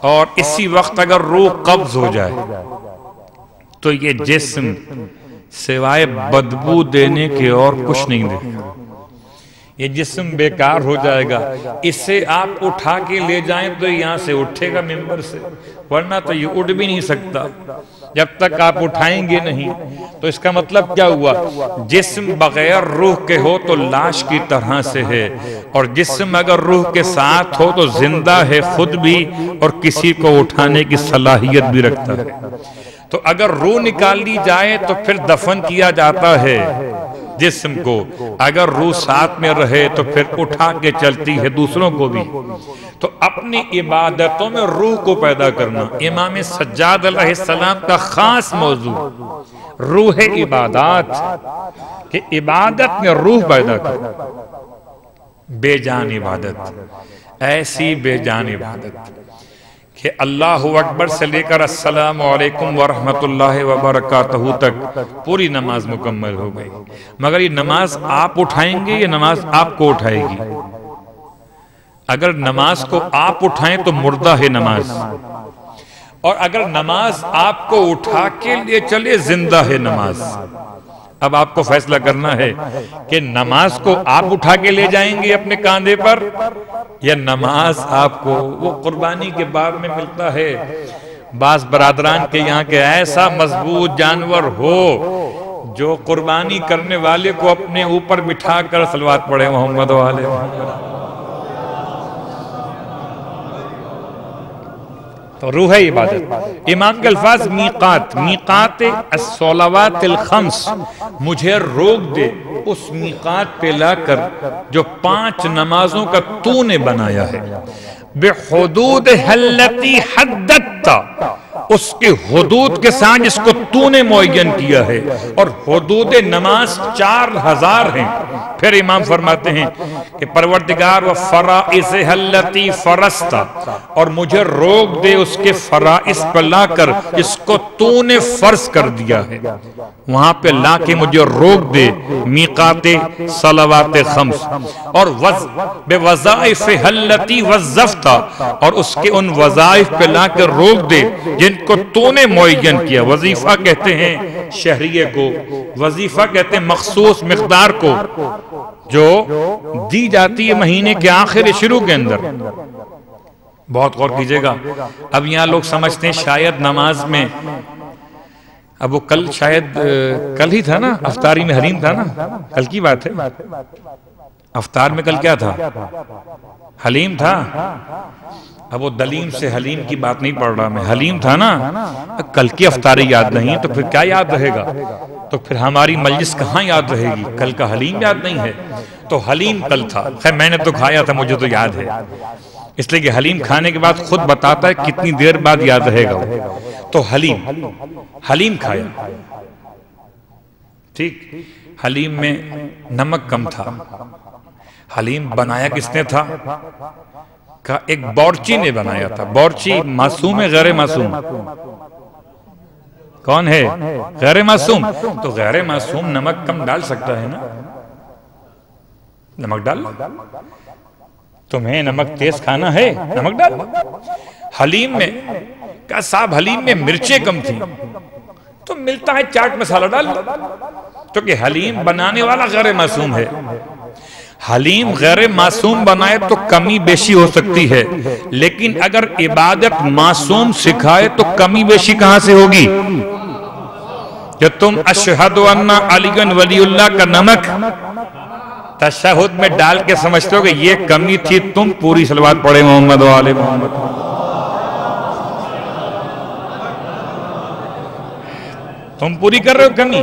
اور اسی وقت اگر روح قبض ہو جائے تو یہ جسم سوائے بدبو دینے کے اور کچھ نہیں دیتا۔ یہ جسم بیکار ہو جائے گا. اسے آپ اٹھا کے لے جائیں تو یہاں سے اٹھے گا ممبر سے، ورنہ تو یہ اٹھ بھی نہیں سکتا جب تک آپ اٹھائیں گے نہیں. تو اس کا مطلب کیا ہوا؟ جسم بغیر روح کے ہو تو لاش کی طرح سے ہے، اور جسم اگر روح کے ساتھ ہو تو زندہ ہے خود بھی اور کسی کو اٹھانے کی صلاحیت بھی رکھتا ہے. تو اگر روح نکال لی جائے تو پھر دفن کیا جاتا ہے جسم کو، اگر روح ساتھ میں رہے تو پھر اٹھا کے چلتی ہے دوسروں کو بھی. تو اپنی عبادتوں میں روح کو پیدا کرنا امام سجاد علیہ السلام کا خاص موضوع، روح عبادات، کہ عبادت میں روح پیدا کر. بے جان عبادت، ایسی بے جان عبادت کہ اللہ اکبر سے لے کر السلام علیکم ورحمت اللہ وبرکاتہ تک پوری نماز مکمل ہو گئی، مگر یہ نماز آپ اٹھائیں گے، یہ نماز آپ کو اٹھائے گی. اگر نماز کو آپ اٹھائیں تو مردہ ہے نماز، اور اگر نماز آپ کو اٹھا کے لے چلے زندہ ہے نماز. اب آپ کو فیصلہ کرنا ہے کہ نماز کو آپ اٹھا کے لے جائیں گے اپنے کاندھے پر، یا نماز آپ کو. وہ قربانی کے باب میں ملتا ہے بعض برادران کے یہاں کے ایسا مضبوط جانور ہو جو قربانی کرنے والے کو اپنے اوپر بٹھا کر صلوات پڑھے محمد و آلہ محمد. تو روح عبادت. امام کے الفاظ میقات، میقات الصلوات الخمس، مجھے روک دے اس میقات پہ لا کر جو 5 نمازوں کا تو نے بنایا ہے. بحدود التی حددت، اس کے حدود کے ساتھ جس کو تو نے معین کیا ہے، اور حدود نماز 4000 ہیں. پھر امام فرماتے ہیں کہ پروردگار و فرائض التی فرضت، اور مجھے روک دے اس کے فرائض پر لا کر اس کو تو نے فرض کر دیا ہے، وہاں پہ لا کے مجھے روک دے میقات صلوات خمس. اور بے وظائف التی وظفت، اور اس کے ان وظائف پہ لا کر روک دے جن کو تو نے معین کیا. وظیفہ کہتے ہیں شہریے کو، وظیفہ کہتے ہیں مخصوص مقدار کو جو دی جاتی ہے مہینے کے آخر شروع کے اندر. بہت غور کیجئے گا. اب یہاں لوگ سمجھتے ہیں شاید نماز میں، اب وہ کل شاید کل ہی تھا نا افطاری میں حلیم تھا نا، کل کی بات ہے. افطار میں کل کیا تھا؟ حلیم تھا. اب وہ دلیم سے حلیم کی بات نہیں پڑھ رہا میں، حلیم تھا نا. کل کی افطاری یاد نہیں تو پھر کیا یاد رہے گا؟ تو پھر ہماری مجلس کہاں یاد رہے گی؟ کل کا حلیم یاد نہیں ہے تو حلیم کل تھا. خیر میں نے تو کھایا تھا، مجھے تو یاد ہے، اس لیے کہ حلیم کھانے کے بعد خود بتاتا ہے کتنی دیر بعد یاد رہے گا. تو حلیم کھایا. ٹھیک، حلیم میں نمک کم تھا. حلیم بنایا کس نے تھا؟ کہ ایک بورچی نے بنایا تھا. بورچی معصوم ہے غیر معصوم؟ کون ہے؟ غیر معصوم. تو غیر معصوم نمک کم ڈال سکتا ہے نا؟ نمک ڈال. تمہیں نمک تیز کھانا ہے نمک ڈال. حلیم میں کہا صاحب حلیم میں مرچیں کم تھیں، تو ملتا ہے چاٹ مسالہ ڈال. تو کہ حلیم بنانے والا غیر معصوم ہے. حلیم غیر معصوم بنائے تو کمی بیشی ہو سکتی ہے، لیکن اگر عبادت معصوم سکھائے تو کمی بیشی کہاں سے ہوگی؟ کہ تم اشہد ان علی ولی اللہ کا نمک تشہد میں ڈال کے سمجھتے ہو کہ یہ کمی تھی، تم پوری صلوات پڑھے محمد و آل محمد. تم پوری کر رہے ہو کمی.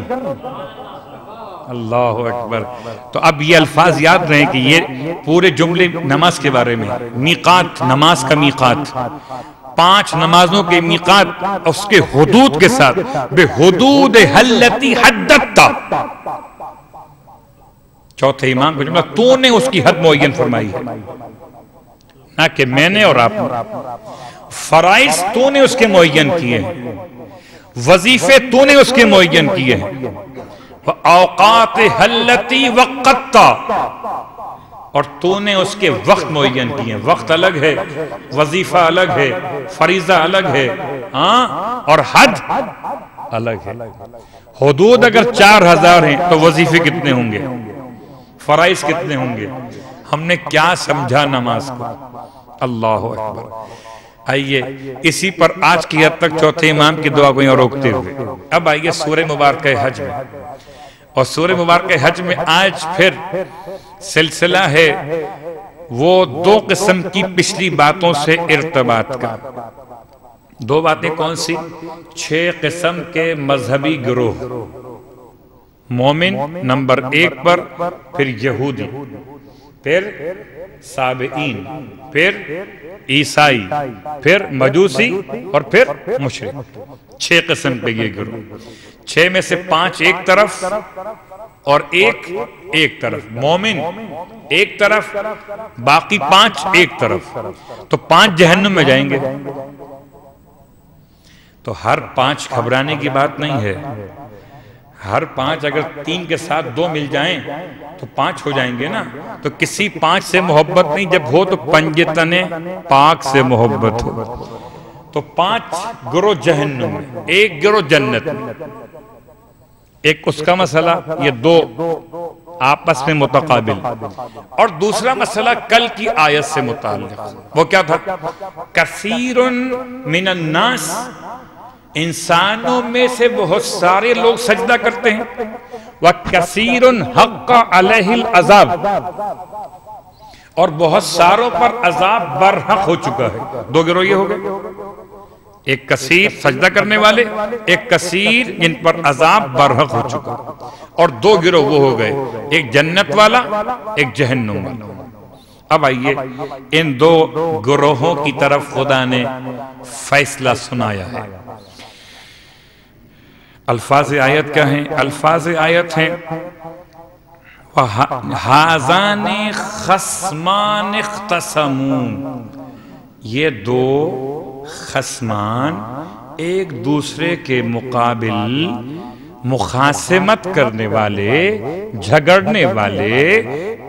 اللہ اکبر. تو اب یہ الفاظ یاد رہیں کہ یہ پورے جملے نماز کے بارے میں. میقات، نماز کا میقات، 5 نمازوں کے میقات، اس کے حدود کے ساتھ. بے حدود التی حددت. چوتھے امام کا جملہ، تو نے اس کی حد معین فرمائی ہے، نہ کہ میں نے اور آپ نے. فرائض تو نے اس کے معین کیے ہیں، وظیفے تو نے اس کے معین کیے ہیں. اوقات التی وقت، اور تو نے اس کے وقت معین کیے ہیں. وقت الگ ہے، وظیفہ الگ ہے، فریضہ الگ ہے، اور حد الگ ہے. حدود اگر 4000 ہیں تو وظیفے کتنے ہوں گے؟ فرائض کتنے ہوں گے، ہم نے کیا سمجھا نماز کو۔ اللہ اکبر۔ آئیے اسی پر آج کی حد تک چوتھے امام کی دعا گوئیاں روکتے ہوئے اب آئیے سورہ مبارکہ حج میں، اور سورہ مبارکہ حج میں آج پھر سلسلہ ہے وہ دو قسم کی پچھلی باتوں سے ارتباط کا۔ دو باتیں کون سی؟ 6 قسم کے مذہبی گروہ، مومن نمبر 1 پر، پھر یہودی، پھر سابعین، پھر عیسائی، پھر مجوسی، اور پھر مشرک۔ 6 قسم کے یہ گروہ، 6 میں سے 5 ایک طرف اور ایک طرف، مومن ایک طرف، باقی 5 ایک طرف، تو 5 جہنم میں جائیں گے۔ تو ہر 5 گھبرانے کی بات نہیں ہے، ہر 5 اگر 3 کے ساتھ 2 مل جائیں تو 5 ہو جائیں گے نا۔ تو کسی 5 سے محبت نہیں، جب ہو تو پنجتن پاک سے محبت ہو۔ تو 5 گروہ جہنم میں، 1 گروہ جنت میں۔ ایک اس کا مسئلہ، یہ 2 آپس میں متقابل، اور دوسرا مسئلہ کل کی آیت سے متعلق، وہ کیا تھا؟ کثیر من الناس، انسانوں میں سے بہت سارے لوگ سجدہ کرتے ہیں، وَكَثِيرٌ حَقَّ عَلَيْهِ الْعَذَابِ، اور بہت ساروں پر عذاب برحق ہو چکا ہے۔ 2 گروہ یہ ہو گئے، ایک کثیر سجدہ کرنے والے، ایک کثیر جن پر عذاب برحق ہو چکا، اور 2 گروہ وہ ہو گئے، ایک جنت والا، ایک جہنم والا۔ اب آئیے ان 2 گروہوں کی طرف خدا نے فیصلہ سنایا ہے۔ الفاظ آیت کیا ہیں؟ الفاظ آیت ہیں ہَذَانِ خَصْمَانِ اخْتَصَمُوا، یہ 2 خصمان ایک دوسرے کے مقابل مخاصمت کرنے والے، جھگڑنے والے،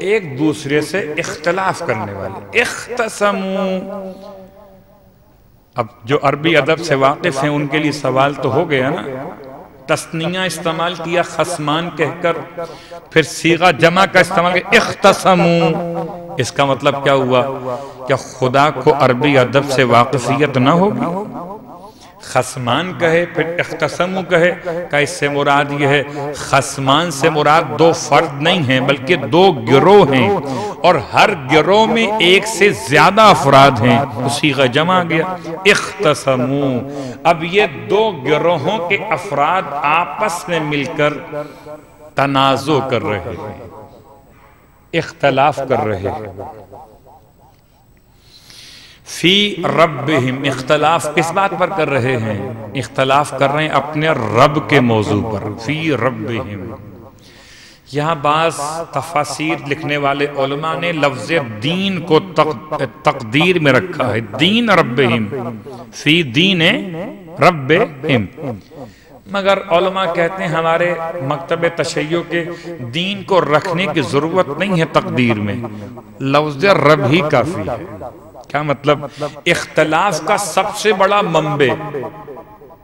ایک دوسرے سے اختلاف کرنے والے، اختصموا۔ اب جو عربی ادب سے واقف ہیں ان کے لیے سوال تو ہو گیا نا، تثنیہ استعمال کیا خصمان کہہ کر، پھر صیغہ جمع کا استعمال کیا اختصموا، اس کا مطلب کیا ہوا؟ کیا خدا کو عربی ادب سے واقفیت نہ ہوگی؟ خصمان کہے پھر اختصموا کہے، کہ اس سے مراد یہ ہے خصمان سے مراد 2 فرد نہیں ہیں بلکہ 2 گروہ ہیں، اور ہر گروہ میں 1 سے زیادہ افراد ہیں، تو صیغہ جمع گیا اختصموا۔ اب یہ 2 گروہوں کے افراد آپس میں مل کر تنازع کر رہے ہیں، اختلاف کر رہے ہیں۔ فی ربہم، اختلاف کس بات پر کر رہے ہیں؟ اختلاف کر رہے ہیں اپنے رب کے موضوع پر، فی ربہم۔ یہاں بعض تفاسیر لکھنے والے علماء نے لفظ دین کو تقدیر میں رکھا ہے، دین ربہم، فی دین ربہم، مگر علماء کہتے ہیں ہمارے مکتب تشیع کے دین کو رکھنے کی ضرورت نہیں ہے تقدیر میں، لفظ رب ہی کافی ہے۔ کیا مطلب؟ اختلاف کا سب سے بڑا منبع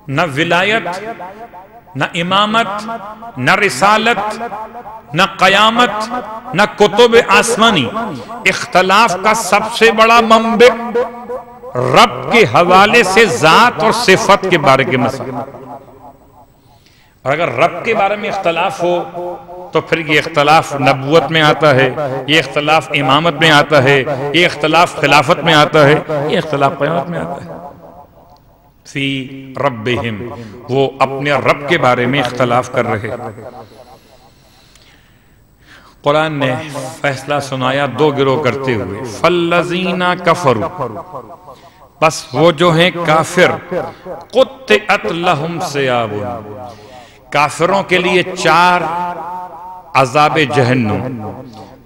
نہ ولایت، نہ امامت، نہ رسالت، نہ قیامت، نہ کتب آسمانی، اختلاف کا سب سے بڑا منبع رب کے حوالے سے ذات اور صفت کے بارے کے مسائل۔ اور اگر رب کے بارے میں اختلاف ہو تو پھر یہ اختلاف نبوت میں آتا ہے، یہ اختلاف امامت میں آتا ہے، یہ اختلاف خلافت میں آتا ہے، یہ اختلاف قیامت میں آتا ہے۔ فی ربہم، وہ اپنے رب کے بارے میں اختلاف کر رہے۔ قرآن نے فیصلہ سنایا 2 گروہ کرتے ہوئے، فالذین کفروا، بس وہ جو ہیں کافر، قطعت لہم ثیاب، کافروں کے لیے 4 عذاب جہنم،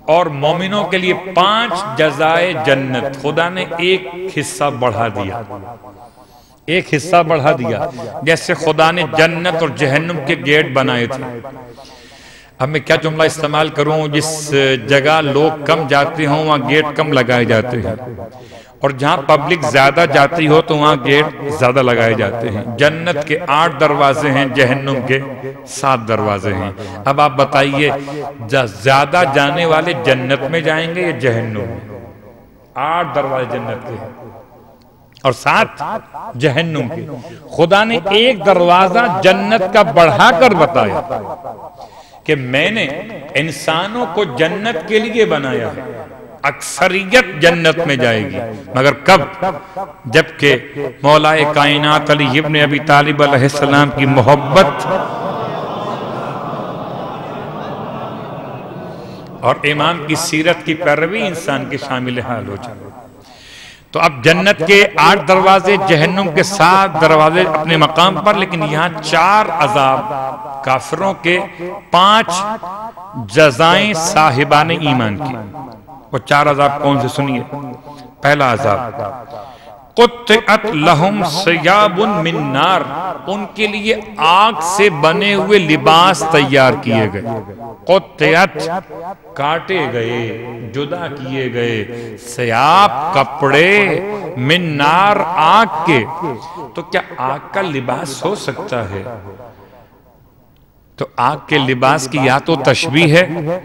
اور مومنوں کے لیے 5 جزائے جنت۔ خدا نے ایک حصہ بڑھا دیا، ایک حصہ بڑھا دیا، جیسے خدا نے جنت اور جہنم کے گیٹ بنائے تھے۔ اب میں کیا جملہ استعمال کروں؟ جس جگہ لوگ کم جاتے ہوں وہاں گیٹ کم لگائے جاتے ہیں، اور جہاں پبلک زیادہ جاتی ہو تو وہاں گیٹ زیادہ لگائے جاتے ہیں۔ جنت کے 8 دروازے ہیں، جہنم کے 7 دروازے ہیں۔ اب آپ بتائیے زیادہ جانے والے جنت میں جائیں گے یا جہنم میں؟ 8 دروازے جنت کے اور 7 جہنم کے۔ خدا نے ایک دروازہ جنت کا بڑھا کر بتایا کہ میں نے انسانوں کو جنت کے لیے بنایا ہے، اکثریت جنت میں جائے گی، مگر کب؟ جبکہ مولا کائنات علی ابن ابی طالب علیہ السلام کی محبت اور امام کی سیرت کی پیروی انسان کے شامل حال ہو جائے۔ تو اب جنت کے 8 دروازے، جہنم کے 7 دروازے اپنے مقام پر، لیکن یہاں 4 عذاب کافروں کے، 5 جزائیں صاحبان ایمان کی۔ وہ 4 عذاب کون سے سنیے؟ پہلا عذاب قطعت لہم ثیاب من نار، ان کے لیے آگ سے بنے ہوئے لباس تیار کیے گئے۔ قطعت کاٹے گئے، جدا کیے گئے، ثیاب کپڑے، من نار آگ کے۔ تو کیا آگ کا لباس ہو سکتا ہے؟ تو آگ کے لباس کی یا تو تشبیہ ہے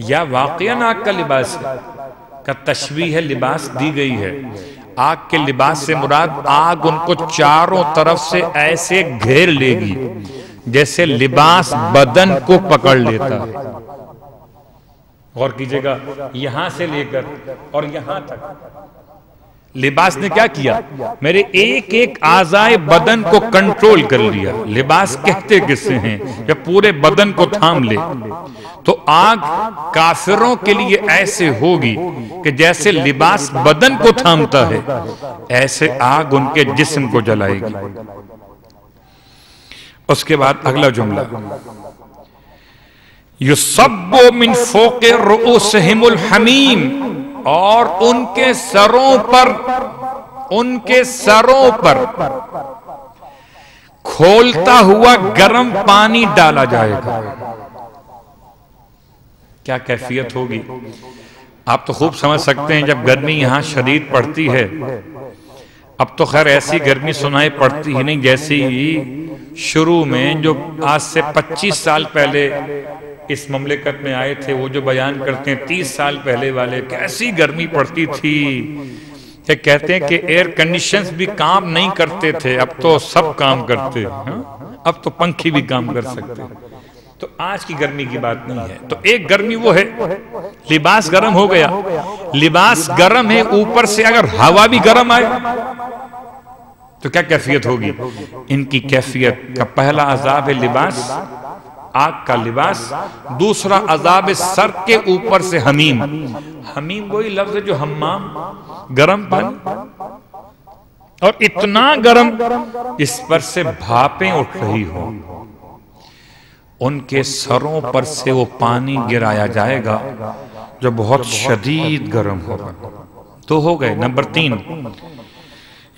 یا واقعاً آگ کا لباس ہے، کا تشبیہ ہے، لباس دی گئی ہے۔ آگ کے لباس سے مراد آگ ان کو چاروں طرف سے ایسے گھیر لے گی جیسے لباس بدن کو پکڑ لیتا ہے۔ غور کیجئے گا، یہاں سے لے کر اور یہاں تک لباس نے کیا کیا؟ میرے ایک ایک اعضائے بدن کو کنٹرول کر لیا۔ لباس کہتے کسے ہیں کہ پورے بدن کو تھام لے۔ تو آگ کافروں کے لیے ایسے ہوگی کہ جیسے لباس بدن کو تھامتا ہے، ایسے آگ ان کے جسم کو جلائے گی۔ اس کے بعد اگلا جملہ یُصَبُّ مِن فَوْقِ رُؤُوسِهِمُ الْحَمِیمُ، اور ان کے سروں پر کھولتا ہوا گرم پانی ڈالا جائے گا۔ کیا کیفیت ہوگی؟ آپ تو خوب سمجھ سکتے ہیں جب گرمی یہاں شدید پڑتی ہے۔ اب تو خیر ایسی گرمی سنائی پڑتی ہی نہیں جیسی شروع میں جو آج سے 25 سال پہلے اس مملکت میں آئے تھے، وہ جو بیان کرتے ہیں 30 سال پہلے والے، کیسی گرمی پڑتی تھی کہ کہتے ہیں کہ ایئر کنڈیشنز بھی کام نہیں کرتے تھے، اب تو سب کام کرتے ہیں، اب تو پنکھی بھی کام کر سکتے ہیں۔ تو آج کی گرمی کی بات نہیں ہے۔ تو ایک گرمی وہ ہے لباس گرم ہو گیا، لباس گرم ہے، اوپر سے اگر ہوا بھی گرم آئے تو کیا کیفیت ہوگی؟ ان کی کیفیت کا پہلا عذاب ہے لباس، آگ کا لباس۔ دوسرا عذاب سر کے اوپر سے حمیم۔ حمیم وہی لفظ ہے جو حمام، گرم پانی، اور اتنا گرم اس پر سے بھاپیں اٹھ رہی ہو۔ ان کے سروں پر سے وہ پانی گرایا جائے گا جو بہت شدید گرم ہوگا۔ تو ہو گئے۔ نمبر 3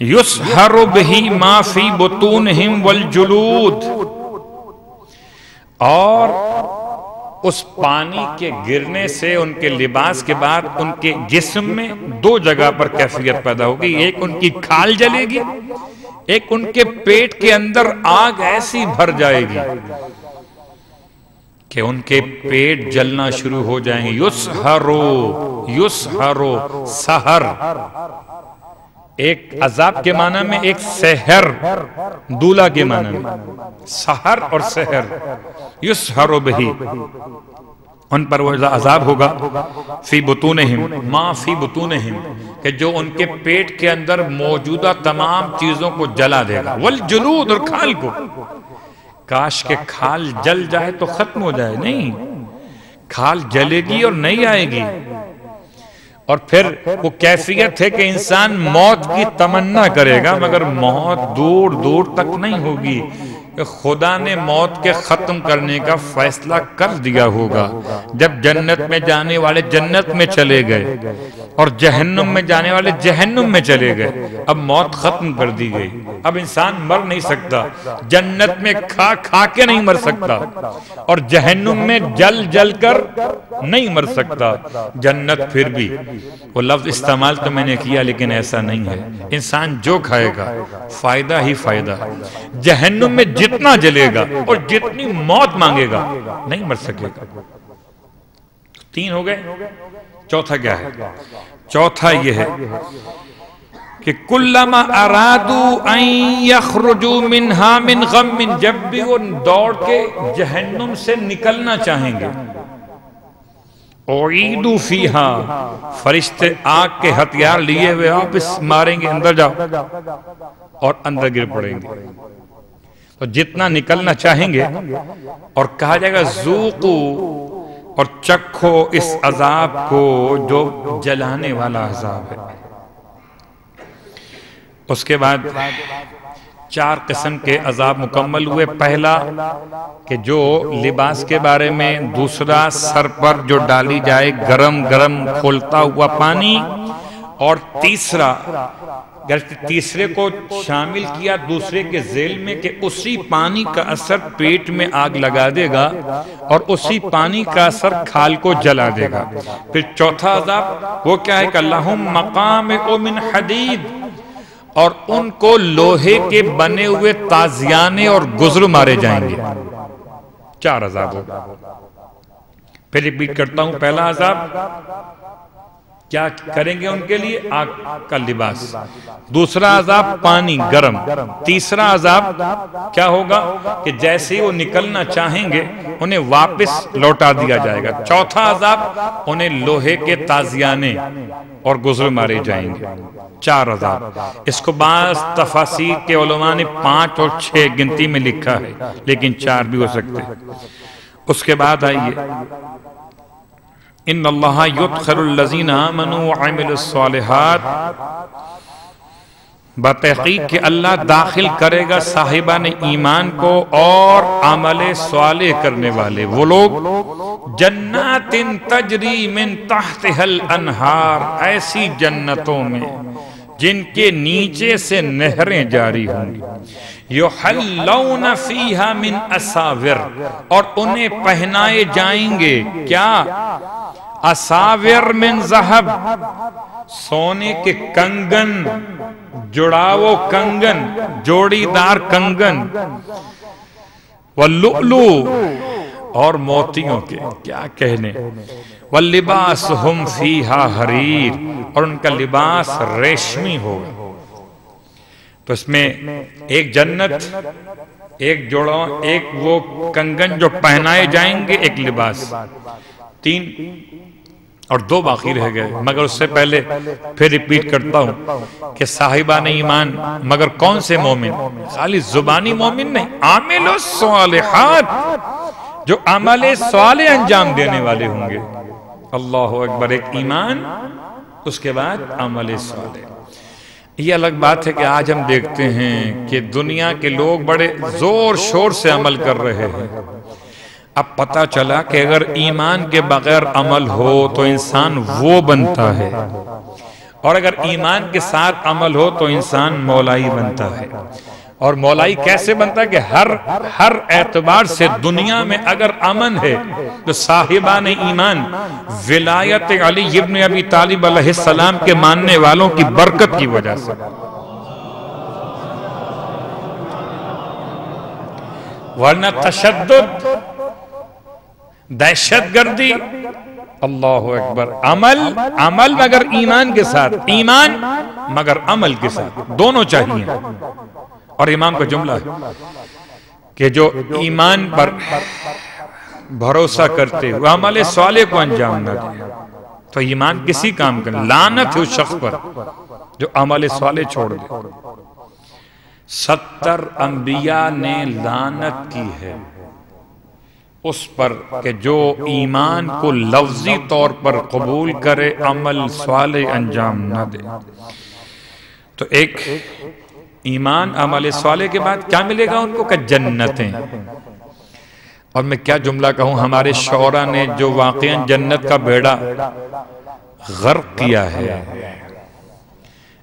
یُسْحَرُ بِهِ مَا فِي بُطُونِهِمْ وَالْجُلُودِ، اور اس پانی کے گرنے سے ان کے لباس کے بعد ان کے جسم میں 2 جگہ پر کیفیت پیدا ہوگی۔ ایک ان کی کھال جلے گی، ایک ان کے پیٹ کے اندر آگ ایسی بھر جائے گی کہ ان کے پیٹ جلنا شروع ہو جائیں گے۔ یُسْحَرُ سحر، ایک عذاب کے معنی میں، ایک سحر دولہ کے معنی میں، سحر اور سحر۔ یُسْحَرُ بِهِ، ان پر وہ عذاب ہوگا، فی بطونہم، ما فی بطونہم، کہ جو ان کے پیٹ کے اندر موجودہ تمام چیزوں کو جلا دے گا، والجلود، اور کھال کو۔ کاش کہ کھال جل جائے تو ختم ہو جائے، نہیں، کھال جلے گی اور نہیں آئے گی۔ اور پھر وہ کیفیت ہے کہ انسان موت کی تمنا کرے گا مگر موت دور دور تک نہیں ہوگی۔ کہ خدا نے موت کے ختم کرنے کا فیصلہ کر دیا ہوگا جب جنت میں جانے والے جنت میں چلے گئے اور جہنم میں جانے والے جہنم میں چلے گئے، اب موت ختم کر دی گئی، اب انسان مر نہیں سکتا، جنت میں کھا کھا کے نہیں مر سکتا اور جہنم میں جل جل کر نہیں مر سکتا۔ جنت پھر بھی، وہ لفظ استعمال تو میں نے کیا لیکن ایسا نہیں ہے، انسان جو کھائے گا فائدہ ہی فائدہ، جہنم میں جتنا جلے گا اور جتنی موت مانگے گا نہیں مر سکے گا۔ تین ہو گئے، چوتھا کیا ہے؟ چوتھا یہ ہے کہ کلما ارادوا ان یخرجوا منها من غم، جب بھی وہ دوڑ کے جہنم سے نکلنا چاہیں گے، اعیدوا فیہا، فرشتے آگ کے ہتھیار لیے ہوئے واپس ماریں گے، اندر جاؤ، اور اندر گر پڑیں گے۔ تو جتنا نکلنا چاہیں گے اور کہا جائے گا ذوقوا، اور چکھو اس عذاب کو جو جلانے والا عذاب ہے۔ اس کے بعد چار قسم کے عذاب مکمل ہوئے۔ پہلا کہ جو لباس کے بارے میں، دوسرا سر پر جو ڈالی جائے گرم گرم کھولتا ہوا پانی، اور تیسرے کو شامل کیا دوسرے کے ذیل میں کہ اسی پانی کا اثر پیٹ میں آگ لگا دے گا اور اسی پانی کا اثر کھال کو جلا دے گا۔ پھر چوتھا عذاب وہ کیا ہے کہ لہم مقامع من حدید، اور ان کو لوہے کے بنے ہوئے تازیانے اور گزر مارے جائیں گے۔ چار عذاب ہوگا۔ پھر ریپیٹ کرتا ہوں، پہلا عذاب کیا کریں گے ان کے لیے؟ آگ کا لباس۔ دوسرا عذاب پانی گرم۔ تیسرا عذاب کیا ہوگا کہ جیسے وہ نکلنا چاہیں گے انہیں واپس لوٹا دیا جائے گا۔ چوتھا عذاب انہیں لوہے کے تازیانے اور گزر مارے جائیں گے۔ چار عذاب۔ اس کو بعض تفاسیر کے علماء نے 5 اور 6 گنتی میں لکھا ہے، لیکن 4 بھی ہو سکتے ہیں۔ اس کے بعد آئیے، ان اللہ یدخل الذین آمنوا وعملوا الصالحات، بتحقیق کہ اللہ داخل کرے گا صاحبان ایمان کو اور عمل صالح کرنے والے وہ لوگ، جنات تجری من تحتها الانہار، ایسی جنتوں میں جن کے نیچے سے نہریں جاری ہوں گی، یحلون فیہا من اساور، اور انہیں پہنائے جائیں گے کیا؟ اساور من ذہب، سونے کے کنگن، جڑاؤ کنگن، جوڑی دار کنگن، واللؤلؤ، اور موتیوں کے، کیا کہنے، واللباسہم فیہا حریر، اور ان کا لباس ریشمی ہوگا۔ تو اس میں ایک جنت، ایک جوڑا، ایک وہ کنگن جو پہنائے جائیں گے، ایک لباس، 3 اور 2 باقی رہ گئے۔ مگر اس سے پہلے پھر ریپیٹ کرتا ہوں کہ صاحبان ایمان مگر کون سے مومن؟ خالی زبانی مومن نہیں، عامل الصالحات، جو عمل صالح انجام دینے والے ہوں گے۔ اللہ اکبر، ایک ایمان، اس کے بعد عمل صالح۔ یہ الگ بات ہے کہ آج ہم دیکھتے ہیں کہ دنیا کے لوگ بڑے زور شور سے عمل کر رہے ہیں۔ اب پتہ چلا کہ اگر ایمان کے بغیر عمل ہو تو انسان وہ بنتا ہے، اور اگر ایمان کے ساتھ عمل ہو تو انسان مولائی بنتا ہے۔ اور مولائی کیسے بنتا ہے کہ ہر اعتبار سے دنیا میں اگر امن ہے تو صاحبان ایمان ولایت علی ابن ابی طالب علیہ السلام کے ماننے والوں کی برکت کی وجہ سے، ورنہ تشدد، دہشت گردی، اللہ اکبر، عمل مگر ایمان کے ساتھ، ایمان مگر عمل کے ساتھ، دونوں چاہیے۔ اور امام کا جملہ ہے کہ جو ایمان پر بھروسہ کرتے ہوئے عمل صالح کو انجام نہ دے تو ایمان کسی کام کا نہیں، لعنت ہے اس شخص پر جو عمل صالح چھوڑ دے۔ 70 انبیاء نے لعنت کی ہے اس پر کہ جو ایمان کو لفظی طور پر قبول کرے، عمل صالح انجام نہ دے۔ تو ایک ایمان عمل صالح کے بعد کیا ملے گا ان کو؟ کہ جنتیں. اور میں کیا جملہ کہوں، ہمارے شعراء نے جو واقعاً جنت کا بیڑا غرق کیا ہے،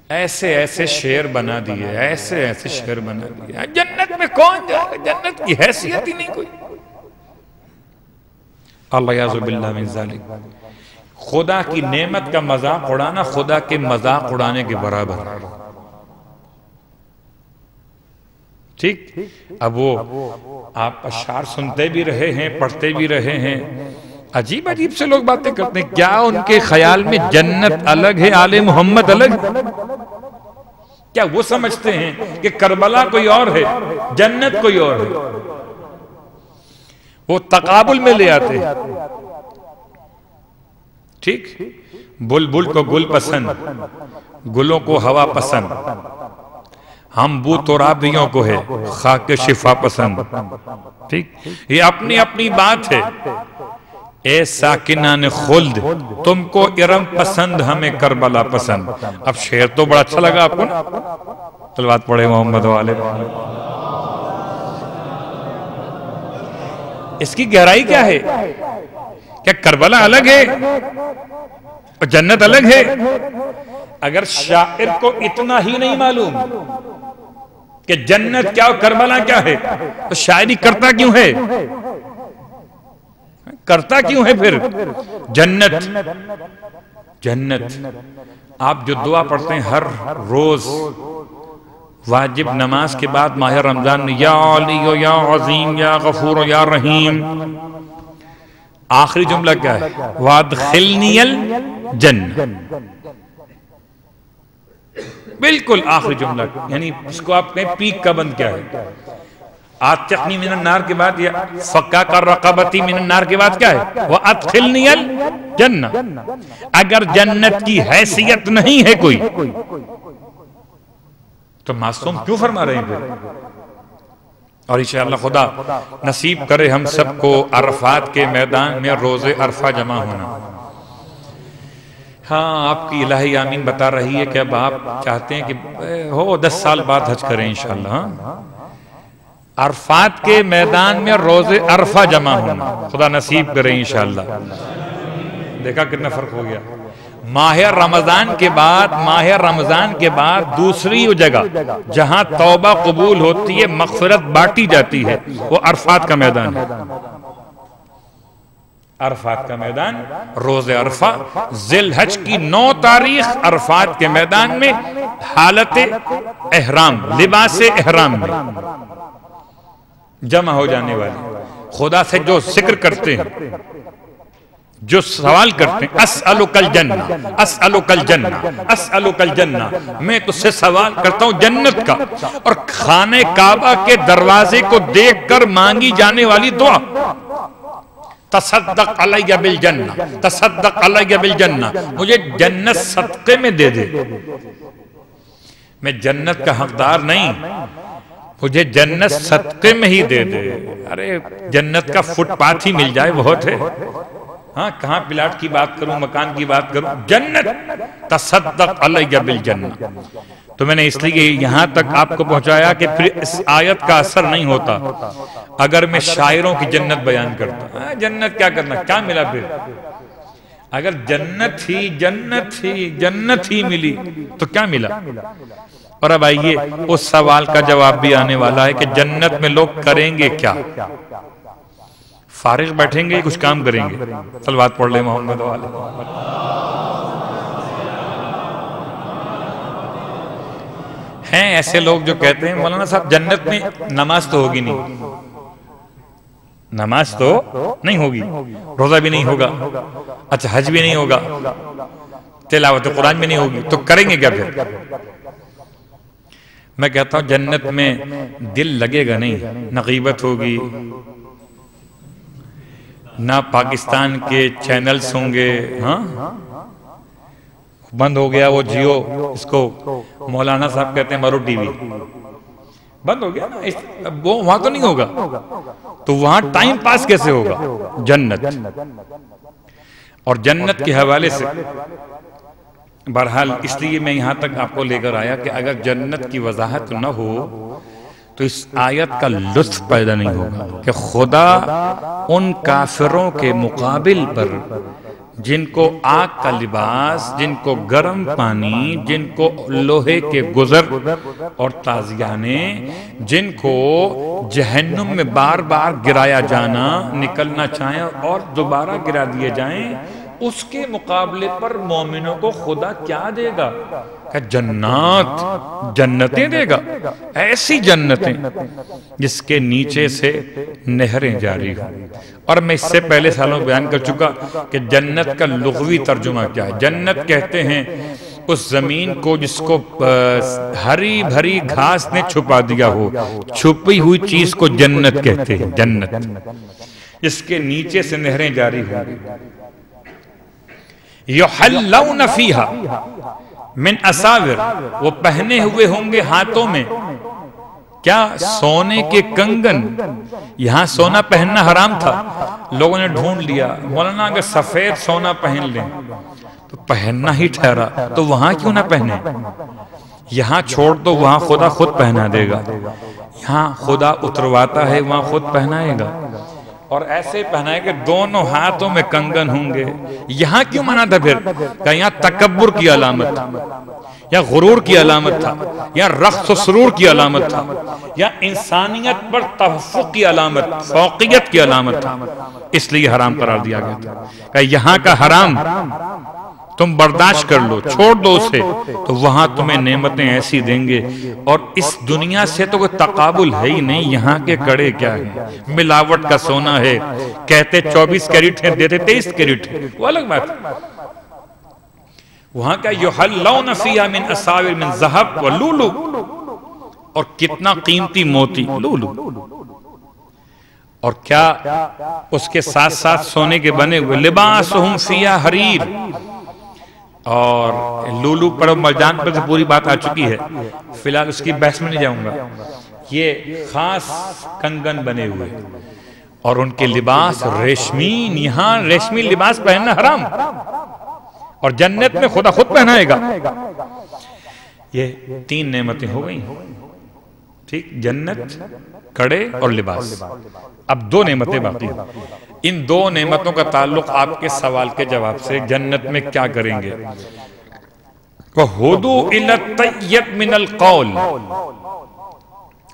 ایسے ایسے شعر بنا دیے، ایسے ایسے شعر بنا دیے. جنت میں کون جائے گا؟ جنت کی حیثیت ہی نہیں کوئی. اللہ یعوذ باللہ من ذالک. خدا کی نعمت کا مذاق اڑانا خدا کے مذاق اڑانے کے برابر ہے. ٹھیک. اب وہ آپ اشعار سنتے بھی رہے ہیں، پڑھتے بھی رہے ہیں، عجیب عجیب سے لوگ باتیں کرتے ہیں. کیا ان کے خیال میں جنت الگ ہے، آل محمد الگ؟ کیا وہ سمجھتے ہیں کہ کربلا کوئی اور ہے، جنت کوئی اور ہے؟ وہ تقابل میں لے آتے ہیں. ٹھیک. بلبل کو گل پسند، گلوں کو ہوا پسند، ہم بو ترابیوں کو ہے خاک شفا پسند. ٹھیک. یہ اپنی اپنی بات ہے. اے ساکنان خلد، تم کو ارم پسند، ہمیں کربلا پسند. اب شعر تو بڑا اچھا لگا آپ کو نا؟ صلوات پڑھے محمد والے. اس کی گہرائی کیا ہے؟ کیا کربلا الگ ہے اور جنت الگ ہے؟ اگر شاعر کو اتنا ہی نہیں معلوم کہ جنت کیا اور کربلا کیا ہے، تو شاعری کرتا کیوں ہے؟ کرتا کیوں ہے پھر؟ جنت جنت. آپ جو دعا پڑھتے ہیں ہر روز واجب نماز کے بعد ماہ رمضان میں، یا علی یا عظیم یا غفور یا رحیم، آخری جملہ کیا ہے؟ وادخلنی الجنہ. بالکل آخری جملہ. یعنی اس کو آپ کہیں پیک کا بند کیا ہے؟ آتقنی من النار کے بعد یا فکاک الرقبتی من النار کے بعد کیا ہے؟ وادخلنی الجنہ. اگر جنت کی حیثیت نہیں ہے کوئی تو معصوم کیوں فرما رہے ہیں پھر؟ اور انشاءاللہ خدا نصیب کرے ہم سب کو عرفات کے میدان میں روز عرفہ جمع ہونا. ہاں، آپ کی الہی آمین بتا رہی ہے کہ اب آپ چاہتے ہیں کہ ہو 10 سال بعد حج کریں انشاءاللہ. عرفات کے میدان میں روز عرفہ جمع ہونا خدا نصیب کرے انشاءاللہ. دیکھا کتنا فرق ہو گیا. ماہ رمضان کے بعد دوسری جگہ جہاں توبہ قبول ہوتی ہے، مغفرت بانٹی جاتی ہے، وہ عرفات کا میدان ہے. عرفات کا میدان، روز عرفہ، ذی الحج کی 9 تاریخ عرفات کے میدان میں حالت احرام، لباس احرام میں جمع ہو جانے والے خدا سے جو ذکر کرتے ہیں، جو سوال کرتے ہیں، اسألک الجنہ اسألک الجنہ اسألک الجنہ، میں تجھ سے سوال کرتا ہوں جنت کا. اور خانہ کعبہ کے دروازے کو دیکھ کر مانگی جانے والی دعا، تصدق علیہ بالجنہ تصدق علیہ بالجنہ، مجھے جنت صدقے میں دے دے. میں جنت کا حقدار نہیں، مجھے جنت صدقے میں ہی دے دے. ارے جنت کا فٹ پاتھ ہی مل جائے بہت ہے. ہاں، کہاں پلاٹ کی بات کروں، مکان کی بات کروں، جنت. تصدق علیہ بالجنہ. تو میں نے اس لیے یہاں تک آپ کو پہنچایا کہ پھر اس آیت کا اثر نہیں ہوتا اگر میں شاعروں کی جنت بیان کرتا. جنت کیا کرنا، کیا ملا پھر؟ اگر جنت ہی ملی تو کیا ملا؟ اور اب آئیے اس سوال کا جواب بھی آنے والا ہے کہ جنت میں لوگ کریں گے کیا؟ فارغ بیٹھیں گے، کچھ کام کریں گے؟ صلوات پڑھ لیں محمد والے. ہیں ایسے لوگ جو کہتے ہیں مولانا صاحب جنت میں نماز تو ہوگی نہیں، نماز تو نہیں ہوگی، روزہ بھی نہیں ہوگا، اچھا حج بھی نہیں ہوگا، تلاوت قرآن بھی نہیں ہوگی، تو کریں گے کیا پھر؟ میں کہتا ہوں جنت میں دل لگے گا نہیں، نہ غیبت ہوگی، نہ پاکستان کے چینلز ہوں گے. ہاں، بند ہو گیا وہ جیو، اس کو مولانا صاحب کہتے ہیں مرو ٹی وی، بند ہو گیا نا، وہ وہاں تو نہیں ہوگا. تو وہاں ٹائم پاس کیسے ہوگا؟ جنت. اور جنت کے حوالے سے بہرحال اس لیے میں یہاں تک آپ کو لے کر آیا کہ اگر جنت کی وضاحت نہ ہو تو اس آیت کا لطف پیدا نہیں ہوگا کہ خدا ان کافروں کے مقابل پر جن کو آگ کا لباس، جن کو گرم پانی، جن کو لوہے کے گزر اور تازیانے، جن کو جہنم میں بار بار گرایا جانا، نکلنا چاہیں اور دوبارہ گرا دیے جائیں، اس کے مقابلے پر مومنوں کو خدا کیا دے گا؟ کہ جنتیں دے گا، ایسی جنتیں جس کے نیچے سے نہریں جاری ہوں۔ اور میں اس سے پہلے سالوں بیان کر چکا کہ جنت کا لغوی ترجمہ کیا ہے۔ جنت کہتے ہیں اس زمین کو جس کو ہری بھری گھاس نے چھپا دیا ہو، چھپی ہوئی چیز کو جنت کہتے ہیں۔ جنت جس کے نیچے سے نہریں جاری ہوں گی۔ یحلون فیہا من اساور، وہ پہنے ہوئے ہوں گے ہاتھوں میں کیا؟ سونے کے کنگن۔ یہاں سونا پہننا حرام تھا، لوگوں نے ڈھونڈ لیا مولانا اگر سفید سونا پہن لیں تو پہننا ہی ٹھہرا، تو وہاں کیوں نہ پہنے؟ یہاں چھوڑ دو، وہاں خدا خود پہنا دے گا۔ یہاں خدا اترواتا ہے، وہاں خود پہنائے گا۔ اور ایسے پہنائے کہ دونوں ہاتھوں میں کنگن ہوں گے۔ یہاں کیوں منع تھا پھر؟ کہ یہاں تکبر کی علامت تھا، یا غرور کی علامت تھا، یا رقص و سرور کی علامت تھا، یا انسانیت پر تفوق کی علامت، فوقیت کی علامت تھا، اس لیے حرام قرار دیا گیا تھا۔ کہ یہاں کا حرام تم برداشت کر لو، چھوڑ دو اسے، تو وہاں تمہیں نعمتیں ایسی دیں گے۔ اور اس دنیا سے تو کوئی تقابل ہے ہی نہیں۔ یہاں کے کڑے کیا ہیں؟ ملاوٹ کا سونا ہے، کہتے 24 کیرٹ ہے، دیتے 23 کیرٹ ہے، وہ الگ بات ہے۔ وہاں کا یحلون فیہا من اساور من ذہب ولولو، اور کتنا قیمتی موتی، لولو۔ اور کیا اس کے ساتھ ساتھ سونے کے بنے ہوئے، لباسہم فیہا حریر۔ اور لولو پر و مرجان پر سے پوری بات آ چکی ہے، فی الحال اس کی بحث میں نہیں جاؤں گا۔ یہ خاص کنگن بنے ہوئے اور ان کے لباس ریشمین۔ یہاں ریشمی لباس پہننا حرام، اور جنت میں خدا خود پہنائے گا۔ یہ 3 نعمتیں ہو گئیں، ٹھیک؟ جنت، کڑے اور لباس۔ اب 2 نعمتیں باقی ہیں۔ ان 2 نعمتوں کا تعلق آپ کے سوال کے جواب سے، جنت میں کیا کریں گے؟ وَهُدُوا إِلَى الطَّيِّبِ مِنَ الْقَوْلِ،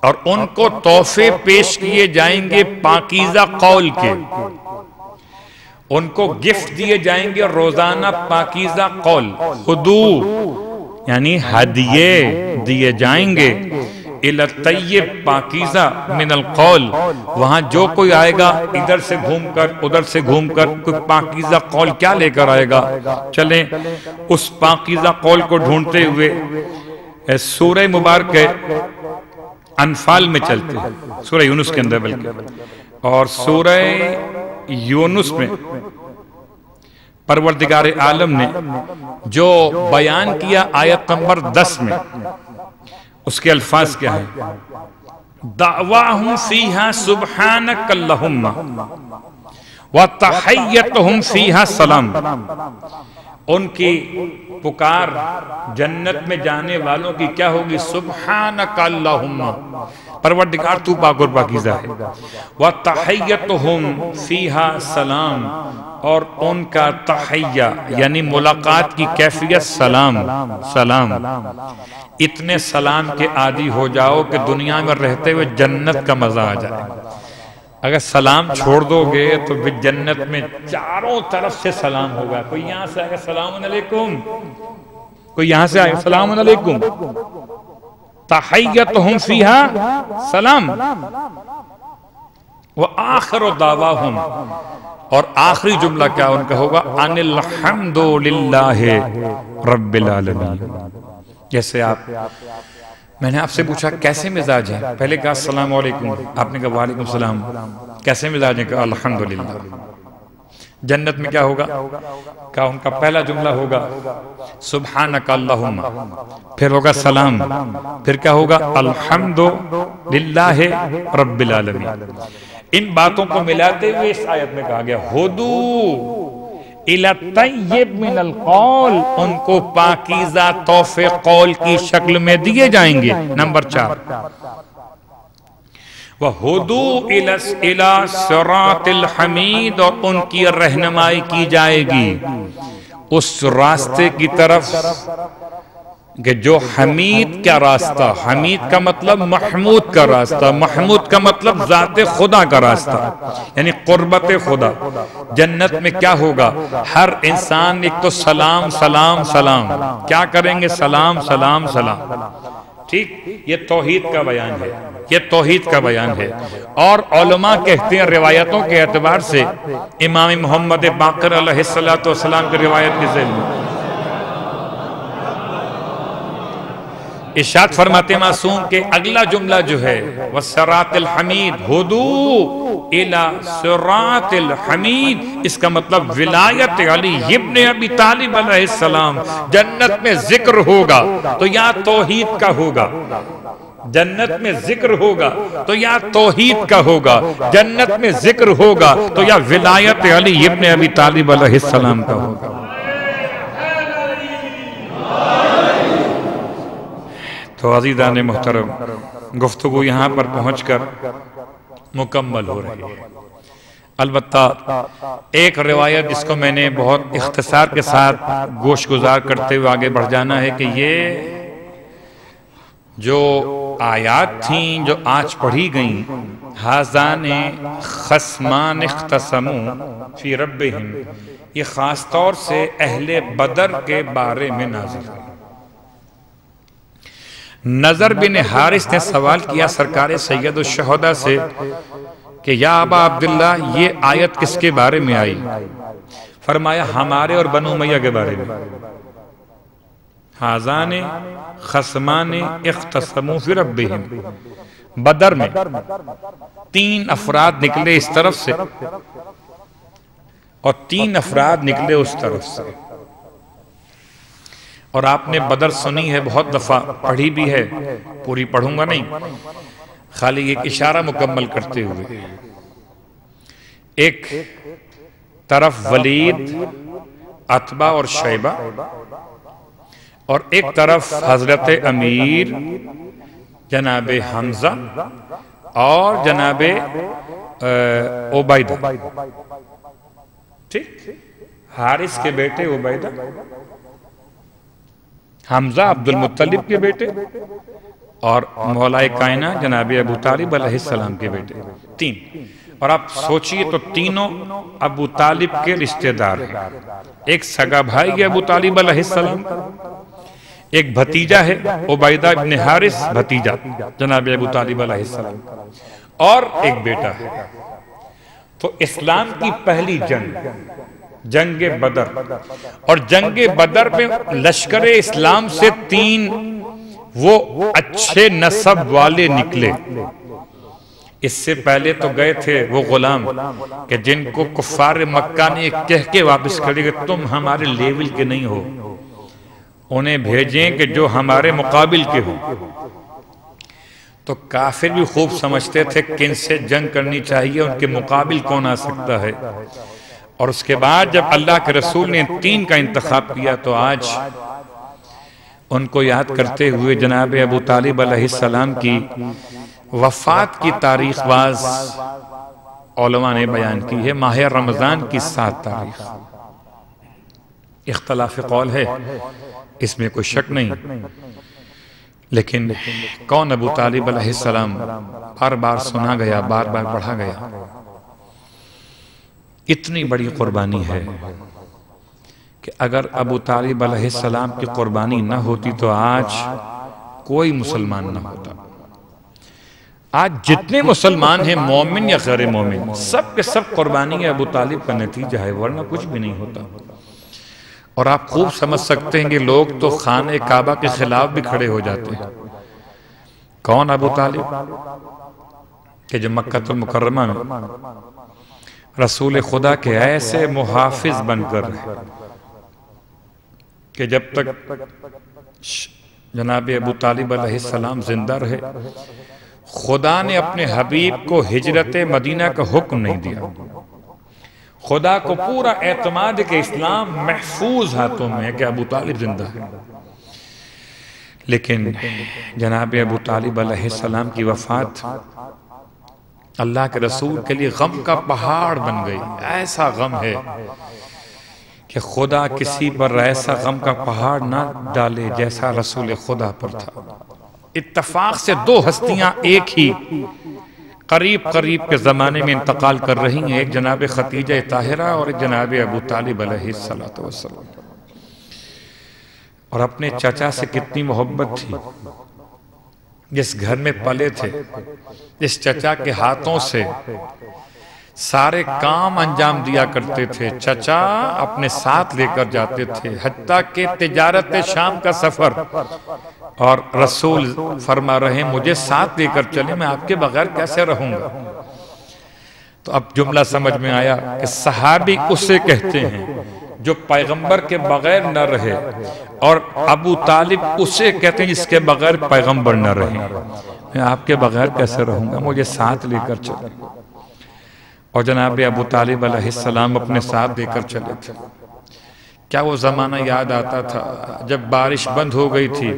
اور ان کو تحفے پیش کیے جائیں گے پاکیزہ قول کے، ان کو گفٹ دیے جائیں گے روزانہ پاکیزہ قول۔ خدو یعنی ہدیے دیے جائیں گے، اِلَى الطَّيِّبِ پاکیزہ من القول، وہاں جو کوئی آئے گا ادھر سے گھوم کر ادھر سے گھوم کر کوئی پاکیزہ قول کیا لے کر آئے گا؟ چلیں اس پاکیزہ قول کو ڈھونڈتے ہوئے سورہ مبارک انفال میں چلتے ہیں، سورہ یونس کے اندر بلکہ، اور سورہ یونس میں پروردگار عالم نے جو بیان کیا آیت نمبر 10 میں، اس کے الفاظ کیا ہیں؟ دعواہم فیہا سبحانک اللہم وتحیتہم فیہا سلام۔ ان کی پکار جنت میں جانے والوں کی کیا ہوگی؟ سبحانک اللہم، پروردگار تو پاک اور پاکیزہ ہے، وتحیتہم فیہا سلام، اور ان کا تحیہ یعنی ملاقات کی کیفیت سلام۔ سلام، اتنے سلام کے عادی ہو جاؤ کہ دنیا میں رہتے ہوئے جنت کا مزہ آ جائے۔ اگر سلام چھوڑ دو گے تو پھر جنت میں چاروں طرف سے سلام ہوگا۔ کوئی یہاں سے آئے گا سلام علیکم، کوئی یہاں سے آئے گا سلام علیکم، تحیتہم فیہا سلام، وآخر دعواہم، اور آخری جملہ کیا ان کا ہوگا؟ ان الحمد للہ رب العالمین۔ جیسے میں نے آپ سے پوچھا کیسے مزاج ہے، پہلے کہا السلام علیکم، آپ نے کہا وعلیکم السلام، کیسے مزاج ہے؟ کہا الحمدللہ۔ جنت میں کیا ہوگا؟ کہا ان کا پہلا جملہ ہوگا سبحانک اللہم، پھر ہوگا سلام، پھر کیا ہوگا؟ الحمدللہ رب العالمین۔ ان باتوں کو ملاتے ہوئے اس آیت میں کہا گیا ہدو الی الطیب من القول، ان کو پاکیزہ تحفے قول کی شکل میں دیے جائیں گے۔ نمبر 4، وَهُدُوا إِلَى صِرَاطِ الْحَمِيدِ، اور ان کی رہنمائی کی جائے گی اس راستے کی طرف کہ جو حمید کا راستہ، حمید کا مطلب محمود کا راستہ، محمود کا مطلب ذات خدا کا راستہ، یعنی قربت خدا۔ جنت میں کیا ہوگا؟ ہر انسان ایک تو سلام سلام سلام، کیا کریں گے؟ سلام سلام سلام، ٹھیک؟ یہ توحید کا بیان ہے، یہ توحید کا بیان ہے۔ اور علماء کہتے ہیں روایتوں کے اعتبار سے، امام محمد باقر علیہ السلام کی روایت کے ذیل میں ارشاد فرماتے معصوم کہ اگلا جملہ جو ہے وَالصِّرَاطِ الْحَمِيدِ، ہُدُوا إِلَى صِرَاطِ الْحَمِيدِ، اس کا مطلب ولایت علی ابن ابی طالب علیہ السلام۔ جنت میں ذکر ہوگا تو یا توحید کا ہوگا، جنت میں ذکر ہوگا تو یا توحید کا ہوگا، جنت میں ذکر ہوگا تو یا ولایت علی ابن ابی طالب علیہ السلام کا ہوگا۔ تو عزیزان محترم، گفتگو یہاں پر پہنچ کر مکمل ہو رہی ہے۔ البتہ ایک روایت جس کو میں نے بہت اختصار کے ساتھ گوش گزار کرتے ہوئے آگے بڑھ جانا ہے کہ یہ جو آیات تھیں جو آج پڑھی گئیں، ہذان خصمان اختصموا فی ربہم، یہ خاص طور سے اہل بدر کے بارے میں نازل ہے۔ نظر بن حارث نے سوال کیا سرکار سید الشہداء سے کہ یا ابا عبداللہ، یہ آیت کس کے بارے میں آئی؟ فرمایا ہمارے اور بنو امیہ کے بارے میں۔ ہذان خصمان اختصموا فی ربہم، بدر میں 3 افراد نکلے اس طرف سے اور 3 افراد نکلے اس طرف سے۔ اور آپ نے بدر سنی ہے، بہت دفعہ پڑھی بھی ہے، پوری پڑھوں گا نہیں، خالی ایک اشارہ مکمل کرتے ہوئے۔ ایک طرف ولید، عتبہ اور شیبہ، اور ایک طرف حضرت امیر جناب حمزہ اور جناب عبیدہ، ٹھیک؟ حارث کے بیٹے عبیدہ، حمزہ عبد المطلب کے بیٹے، اور مولا کائنات جناب ابو طالب علیہ السلام کے بیٹے، 3۔ اور آپ سوچئے تو تینوں ابو طالب کے رشتہ دار ہیں۔ ایک سگا بھائی ہے ابو طالب علیہ السلام، ایک بھتیجا ہے عبیدہ ابن حارث، بھتیجا جناب ابو طالب علیہ السلام، اور ایک بیٹا ہے۔ تو اسلام کی پہلی جنگ بدر، اور جنگ بدر میں لشکر اسلام سے 3 وہ اچھے نسب والے نکلے۔ اس سے پہلے تو گئے تھے وہ غلام کہ جن کو کفار مکہ نے کہہ کے واپس کر دیا کہ تم ہمارے لیول کے نہیں ہو، انہیں بھیجیں کہ جو ہمارے مقابل کے ہو۔ تو کافر بھی خوب سمجھتے تھے کن سے جنگ کرنی چاہیے، ان کے مقابل کون آ سکتا ہے۔ اور اس کے بعد جب اللہ کے رسول نے 3 کا انتخاب کیا تو آج ان کو یاد کرتے ہوئے جناب ابو طالب علیہ السلام کی وفات کی تاریخ باز علماء نے بیان کی ہے، ماہ رمضان کی 7 تاریخ۔ اختلاف قول ہے، اس میں کوئی شک نہیں، لیکن کون ابو طالب علیہ السلام بار بار سنا گیا، بار بار پڑھا گیا۔ اتنی بڑی قربانی ہے کہ اگر ابو طالب علیہ السلام کی قربانی نہ ہوتی تو آج کوئی مسلمان نہ ہوتا۔ آج جتنے مسلمان ہیں، مومن یا غیر مومن، سب کے سب قربانی ابو طالب کا نتیجہ ہے، ورنہ کچھ بھی نہیں ہوتا۔ اور آپ خوب سمجھ سکتے ہیں کہ لوگ تو خانہ کعبہ کے خلاف بھی کھڑے ہو جاتے ہیں۔ کون ابو طالب؟ کہ جو مکہ المکرمہ میں رسول خدا کے ایسے محافظ بن کر رہے کہ جب تک جناب ابو طالب علیہ السلام زندہ رہے، خدا نے اپنے حبیب کو ہجرت مدینہ کا حکم نہیں دیا۔ خدا کو پورا اعتماد کہ اسلام محفوظ ہاتھوں میں ہے کہ ابو طالب زندہ ہے. لیکن جناب ابو طالب علیہ السلام کی وفات اللہ کے رسول کے لیے غم کا پہاڑ بن گئی. ایسا غم ہے کہ خدا کسی پر ایسا غم کا پہاڑ نہ ڈالے جیسا رسول خدا پر تھا. اتفاق سے دو ہستیاں ایک ہی قریب قریب کے زمانے میں انتقال کر رہی ہیں، ایک جناب خدیجہ طاہرہ اور ایک جناب ابو طالب علیہ السلام. اور اپنے چچا سے کتنی محبت تھی. جس گھر میں پلے تھے، جس چچا کے ہاتھوں سے سارے کام انجام دیا کرتے تھے، چچا اپنے ساتھ لے کر جاتے تھے، حتیٰ کہ تجارت شام کا سفر. اور رسول فرما رہے ہیں مجھے ساتھ لے کر چلیں، میں آپ کے بغیر کیسے رہوں گا. تو اب جملہ سمجھ میں آیا کہ صحابی اسے کہتے ہیں جو پیغمبر کے بغیر نہ رہے، اور ابو طالب اسے کہتے ہیں جس کے بغیر پیغمبر نہ رہے. میں آپ کے بغیر کیسے رہوں گا، مجھے ساتھ لے کر چلیں. اور جناب ابو طالب علیہ السلام اپنے ساتھ لے کر چلے تھے. کیا وہ زمانہ یاد آتا تھا جب بارش بند ہو گئی تھی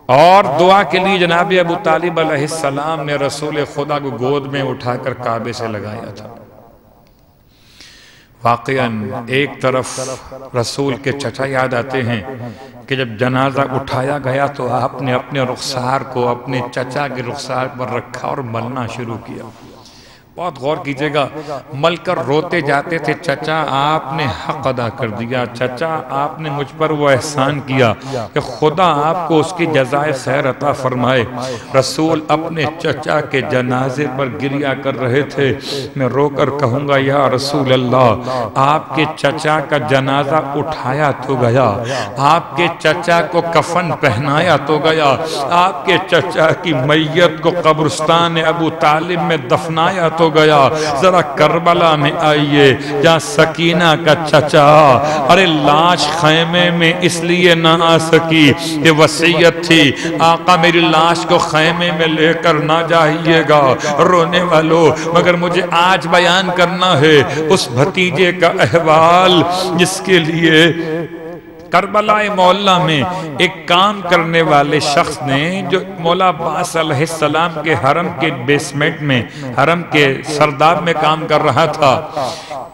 اور دعا کے لیے جناب ابو طالب علیہ السلام نے رسول خدا کو گود میں اٹھا کر کعبے سے لگایا تھا. واقعاً ایک طرف رسول کے چچا یاد آتے ہیں کہ جب جنازہ اٹھایا گیا تو آپ نے اپنے رخسار کو اپنے چچا کے رخسار پر رکھا اور ملنا شروع کیا. بہت غور کیجئے گا، مل کر روتے جاتے تھے، چچا آپ نے حق ادا کر دیا، چچا آپ نے مجھ پر وہ احسان کیا کہ خدا آپ کو اس کی جزائے خیر عطا فرمائے. رسول اپنے چچا کے جنازے پر گریہ کر رہے تھے. میں رو کر کہوں گا یا رسول اللہ، آپ کے چچا کا جنازہ اٹھایا تو گیا، آپ کے چچا کو کفن پہنایا تو گیا، آپ کے چچا کی میت کو قبرستان ابو طالب میں دفنایا تو گیا. ذرا کربلا میں آئیے جہاں سکینہ کا چچا ارے لاش خیمے میں اس لیے نہ آ سکی کہ وصیت تھی آقا میری لاش کو خیمے میں لے کر نہ جائیے گا. رونے والوں، مگر مجھے آج بیان کرنا ہے اس بھتیجے کا احوال جس کے لیے کربلا مولا میں ایک کام کرنے والے شخص نے، جو مولا عباس علیہ السلام کے حرم کے بیسمنٹ میں، حرم کے سرداب میں کام کر رہا تھا،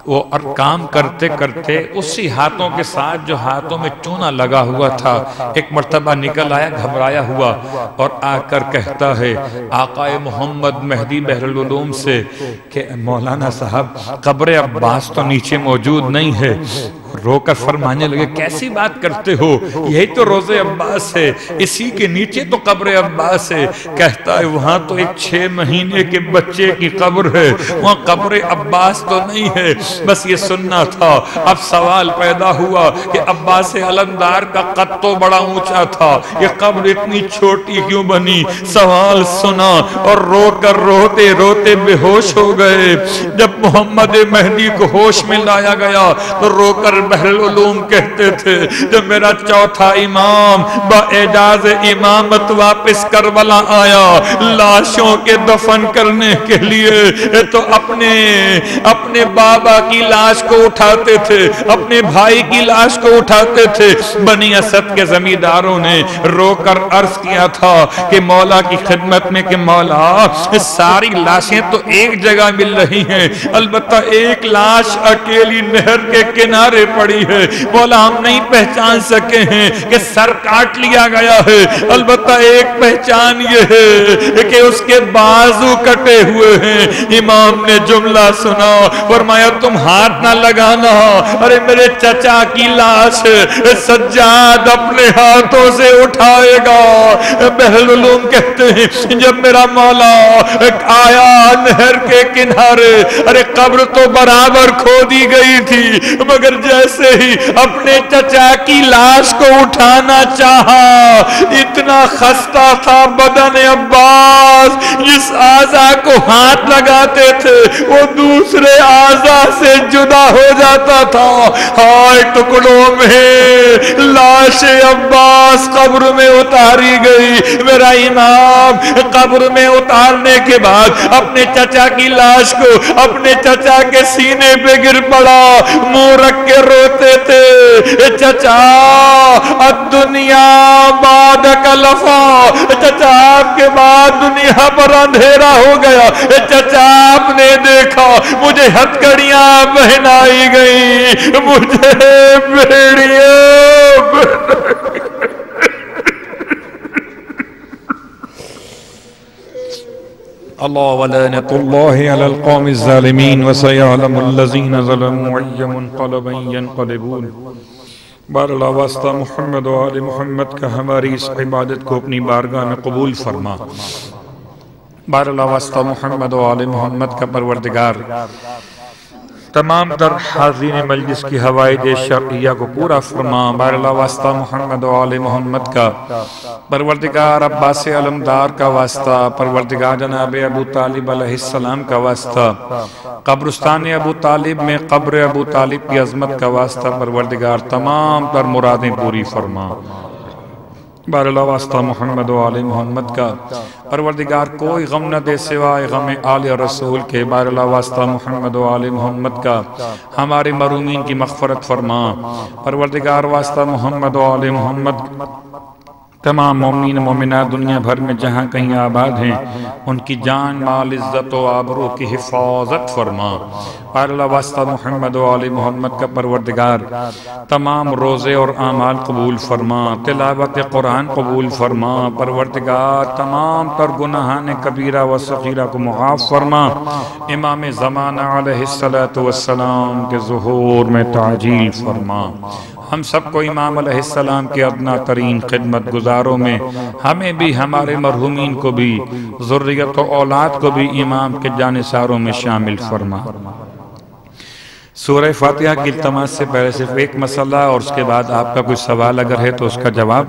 وہ اور کام کرتے کرتے اسی ہاتھوں کے ساتھ جو ہاتھوں میں چونا لگا ہوا تھا، ایک مرتبہ نکل آیا گھبرایا ہوا اور آ کر کہتا ہے آقا محمد مہدی بحر العلوم سے کہ مولانا صاحب قبر عباس تو نیچے موجود نہیں ہے. رو کر فرمانے لگے کیسی بات کرتے ہو، یہی تو روضہ عباس ہے، اسی کے نیچے تو قبر عباس ہے. کہتا ہے وہاں تو ایک 6 مہینے کے بچے کی قبر ہے، وہاں قبر عباس تو نہیں ہے. بس یہ سننا تھا. اب سوال پیدا ہوا کہ عباس علمدار کا قد تو بڑا اونچا تھا، یہ قبر اتنی چھوٹی کیوں بنی؟ سوال سنا اور رو کر روتے روتے بے ہوش ہو گئے. جب محمد مہدی کو ہوش میں لایا گیا تو رو کر بحر العلوم کہتے تھے جب میرا چوتھا امام با اعجاز امامت واپس کربلا آیا لاشوں کے دفن کرنے کے لیے تو اپنے بابا کی لاش کو اٹھاتے تھے، اپنے بھائی کی لاش کو اٹھاتے تھے. بنی اسد کے زمینداروں نے رو کر عرض کیا تھا کہ مولا کی خدمت میں کہ مولا ساری لاشیں تو ایک جگہ مل رہی ہیں، البتہ ایک لاش اکیلی نہر کے کنارے پڑی ہے، مولا ہم نہیں پہچان سکے ہیں کہ سر کاٹ لیا گیا ہے، البتہ ایک پہچان یہ ہے کہ اس کے بازو کٹے ہوئے ہیں. امام نے جملہ سنا، فرمایا تم ہاتھ نہ لگانا، ارے میرے چچا کی لاش سجاد اپنے ہاتھوں سے اٹھائے گا. بحر العلوم کہتے ہیں جب میرا مولا آیا نہر کے کنارے، ارے قبر تو برابر کھودی گئی تھی، مگر جیسے ہی اپنے چچا کی لاش کو اٹھانا چاہا، اتنا خستہ تھا بدن عباس، جس اعضا کو ہاتھ لگاتے تھے وہ دوسرے اعضا سے جدا ہو جاتا تھا۔ ہائے ٹکڑوں میں لاش عباس قبر میں اتاری گئی۔ میرا امام قبر میں اتارنے کے بعد اپنے چچا کی لاش کو اپنے چچا کے سینے پہ گر پڑا، منہ رکھ کے روتے تھے، چچا الدنیا بعدک لفا، چچا آپ کے بعد دنیا پر اندھیرا ہو گیا، چچا آپ نے دیکھا مجھے ہتھکڑیاں پہنائی گئی، مجھے بیڑیاں اللہ ولعنۃ اللہ علی القوم الظالمین وسیعلم الذین ظلموا ای منقلب ینقلبون۔ بار اللہ واسطہ محمد و آل محمد کا ہماری اس عبادت کو اپنی بارگاہ میں قبول فرما۔ بار اللہ واسطہ محمد و آل محمد کا پروردگار تمام تر حاضرین مجلس کی حوائج شرعیہ کو پورا فرما۔ بار اللہ واسطہ محمد و آل محمد کا پروردگار عباس علمدار کا واسطہ، پروردگار جناب ابو طالب علیہ السلام کا واسطہ، قبرستان ابو طالب میں قبر ابو طالب کی عظمت کا واسطہ، پروردگار تمام تر مرادیں پوری فرما۔ بار اللہ واسطہ محمد و آل محمد کا پروردگار کوئی غم نہ دے سوائے غم آل رسول کے۔ بار اللہ واسطہ محمد و آل محمد کا ہمارے مرحومین کی مغفرت فرما۔ پروردگار واسطہ محمد و آل محمد تمام مومنین مومنات دنیا بھر میں جہاں کہیں آباد ہیں ان کی جان مال عزت و آبرو کی حفاظت فرما۔ بار اللہ واسطہ محمد و آل محمد کا پروردگار تمام روزے اور اعمال قبول فرما، تلاوت قرآن قبول فرما، پروردگار تمام تر گناہان کبیرہ و صغیرہ کو معاف فرما۔ امام زمانہ علیہ السلام کے ظہور میں تعجیل فرما۔ ہم سب کو امام علیہ السلام کے ادنا ترین خدمت گزاروں میں ہمیں بھی، ہمارے مرحومین کو بھی، ذریت و اولاد کو بھی امام کے جانثاروں میں شامل فرما۔ سورہ فاتحہ کی التماس سے پہلے صرف ایک مسئلہ اور اس کے بعد آپ کا کوئی سوال اگر ہے تو اس کا جواب۔